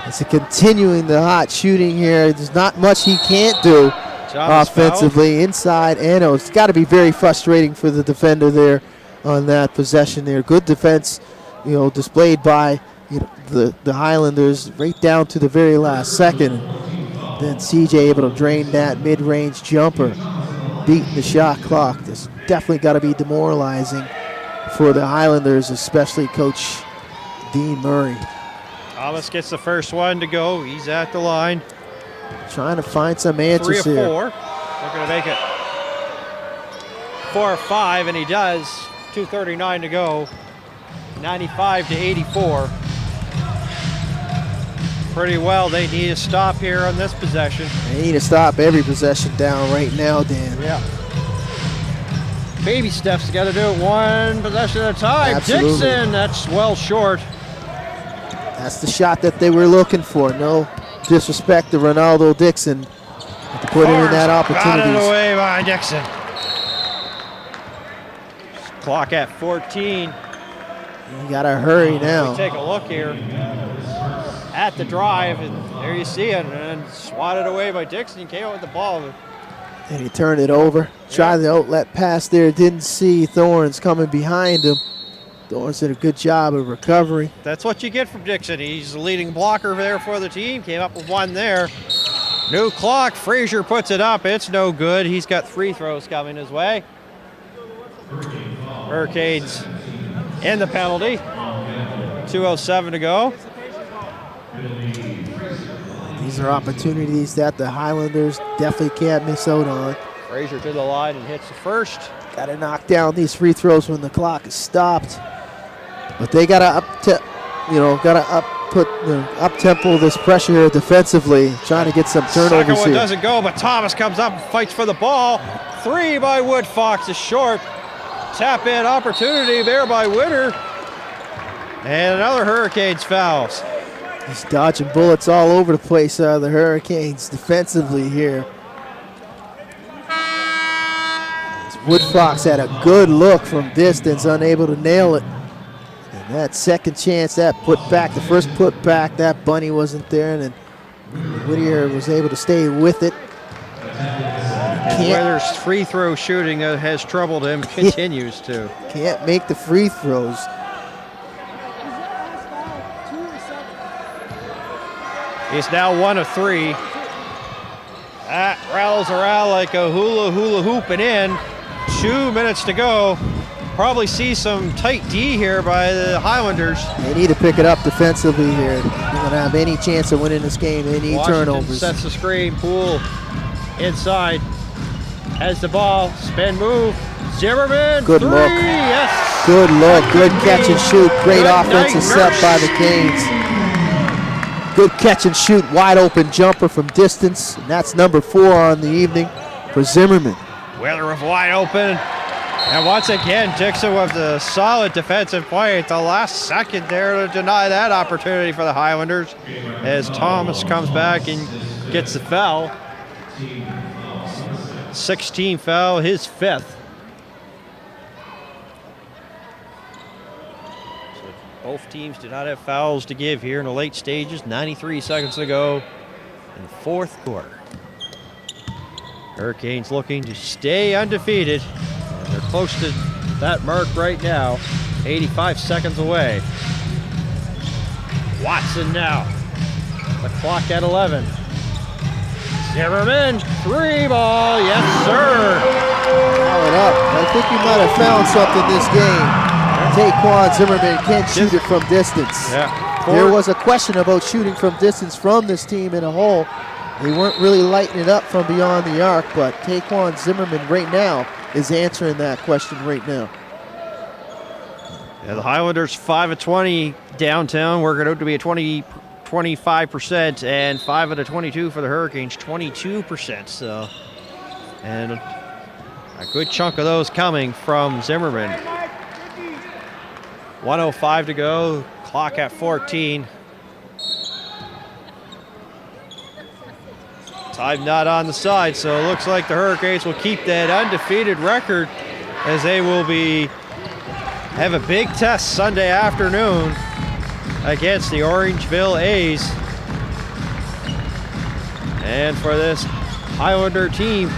It's continuing the hot shooting here. There's not much he can't do offensively, inside and out. It's got to be very frustrating for the defender there on that possession there. Good defense, you know, displayed by the Highlanders right down to the very last second. Then CJ able to drain that mid-range jumper, beating the shot clock. This definitely got to be demoralizing for the Highlanders, especially Coach Dean Murray. Thomas gets the first one to go. He's at the line. Trying to find some answers 3 of 4. here. They're going to make it 4 or 5, and he does. 2:39 to go. 95 to 84. Pretty well. They need to stop here on this possession. They need to stop every possession down right now, Dan. Yeah. Baby steps, got to do it one possession at a time. Absolutely. Dixon, that's well short. That's the shot that they were looking for. No disrespect to Ronaldo Dixon, but to put him in that opportunity. Got it away by Dixon. Clock at 14. You got to hurry now. Take a look here at the drive, and there you see it, and swatted away by Dixon. He came out with the ball. And he turned it over. Tried the outlet pass there. Didn't see Thorns coming behind him. Thorns did a good job of recovery. That's what you get from Dixon. He's the leading blocker there for the team. Came up with one there. New clock. Frazier puts it up. It's no good. He's got 3 throws coming his way. Hurricanes in the penalty. 2:07 to go. These are opportunities that the Highlanders definitely can't miss out on. Frazier to the line and hits the first. Got to knock down these free throws when the clock is stopped. But they got to up tempo this pressure here defensively, trying to get some turnovers Second one here. doesn't go, but Thomas comes up and fights for the ball. 3 by Wood. Fox is short. Tap in opportunity there by Witter. And another Hurricanes fouls. He's dodging bullets all over the place, the Hurricanes defensively here. As Woodfox had a good look from distance, unable to nail it. And that second chance, that put back, the first put back, that bunny wasn't there, and then Whittier was able to stay with it. And Weathers' free throw shooting has troubled him, continues to. Can't make the free throws. He's now 1 of 3. That rattles around like a hula hoop and in. 2 minutes to go. Probably see some tight D here by the Highlanders. They need to pick it up defensively here. They're going to have any chance of winning this game. They need turnovers. Sets the screen. Poole inside. Has the ball. Spin move. Zimmerman. Good three. Look. Yes. Good look. Good catch and shoot. Great offensive set by the Canes. Good catch and shoot. Wide open jumper from distance. And that's number 4 on the evening for Zimmerman. Weatheriff wide open. And once again, Dixon with the solid defensive play at the last second there to deny that opportunity for the Highlanders as Thomas comes back and gets the foul. 16 foul, his 5th. So both teams did not have fouls to give here in the late stages. 93 seconds to go in the 4th quarter. Hurricanes looking to stay undefeated. They're close to that mark right now, 85 seconds away. Watson now, the clock at 11. Zimmerman, 3 ball, yes sir. Foul it up. I think you might have found something this game. Taquan Zimmerman can't shoot it from distance. Yeah. There was a question about shooting from distance from this team in a hole. They weren't really lighting it up from beyond the arc, but Taquan Zimmerman right now is answering that question right now. Yeah, the Highlanders 5 of 20 downtown, working out to be a 25%, and 5 of the 22 for the Hurricanes, 22%. So, and a good chunk of those coming from Zimmerman. 1:05 to go, clock at 14. Time not on the side, so it looks like the Hurricanes will keep that undefeated record as they will have a big test Sunday afternoon against the Orangeville A's. And for this Highlander team,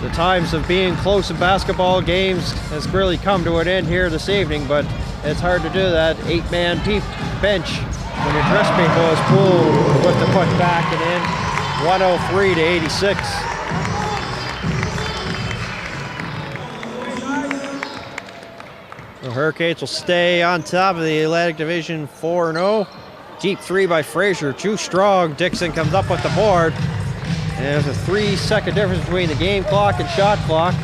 the times of being close in basketball games has really come to an end here this evening, but it's hard to do that 8-man bench when your dress people is pulled with the put back and in. 103 to 86. The Hurricanes will stay on top of the Atlantic Division 4-0. Deep 3 by Frazier, too strong. Dixon comes up with the board. And there's a 3-second difference between the game clock and shot clock.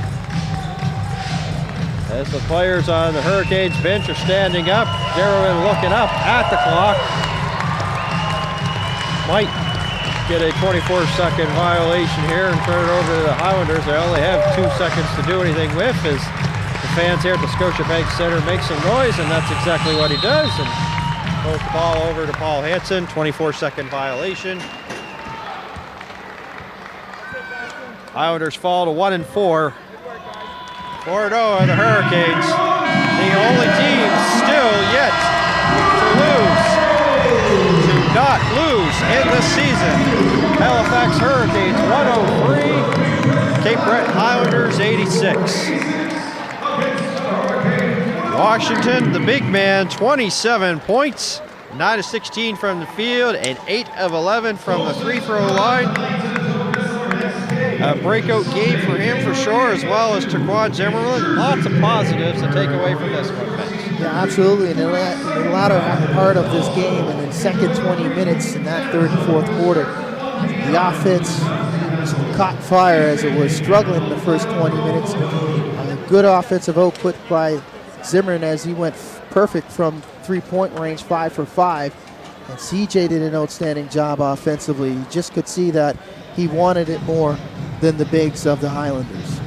As the players on the Hurricanes bench are standing up, Zimmerman looking up at the clock. Might get a 24-second violation here and turn it over to the Highlanders. They only have 2 seconds to do anything with as the fans here at the Scotiabank Center make some noise, and that's exactly what he does. And throws the ball over to Paul Hansen, 24-second violation. Highlanders fall to 1-4. 4-0 are the Hurricanes. The only team still yet to not lose in this season. Halifax Hurricanes 103, Cape Breton Highlanders 86. Washington, the big man, 27 points, 9 of 16 from the field, and 8 of 11 from the free-throw line. A breakout game for him for sure, as well as Taquan Zimmerman. Lots of positives to take away from this one, Vince. Yeah, absolutely. In the latter part of this game, and in the second 20 minutes in that 3rd and 4th quarter, the offense caught fire as it was struggling in the first 20 minutes. Good offensive output by Zimmerman as he went perfect from 3-point range, 5 for 5. And CJ did an outstanding job offensively. You just could see that he wanted it more than the bigs of the Highlanders.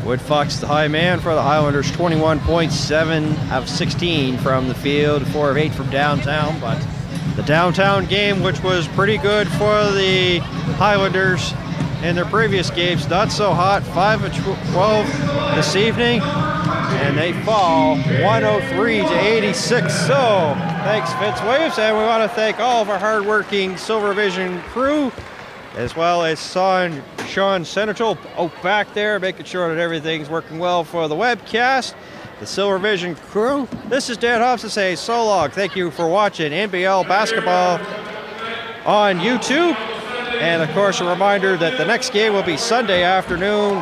Woodfox, the high man for the Highlanders, 21 points, 7 of 16 from the field, 4 of 8 from downtown. But the downtown game, which was pretty good for the Highlanders, in their previous games. Not so hot, 5 of 12 this evening, and they fall 103 to 86. So thanks, Vince Williams, and we want to thank all of our hardworking Silver Vision crew, as well as Sean Senator out back there, making sure that everything's working well for the webcast. The Silver Vision crew. This is Dan Hobson saying so long. Thank you for watching NBL basketball on YouTube. And of course, a reminder that the next game will be Sunday afternoon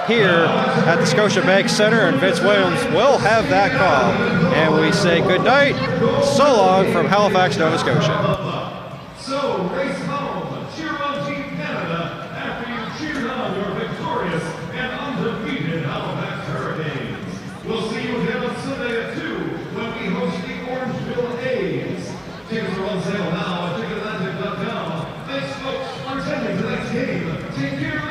here at the Scotiabank Center, and Vince Williams will have that call. And we say good night, so long from Halifax, Nova Scotia. So race home, cheer on Team Canada after you cheered on your victorious and undefeated Halifax Hurricanes. We'll see you again on Sunday at 2 when we host the Orangeville A's. Tickets are on sale now at Ticketlantic.com. Thanks, folks, for attending tonight's game. Take care.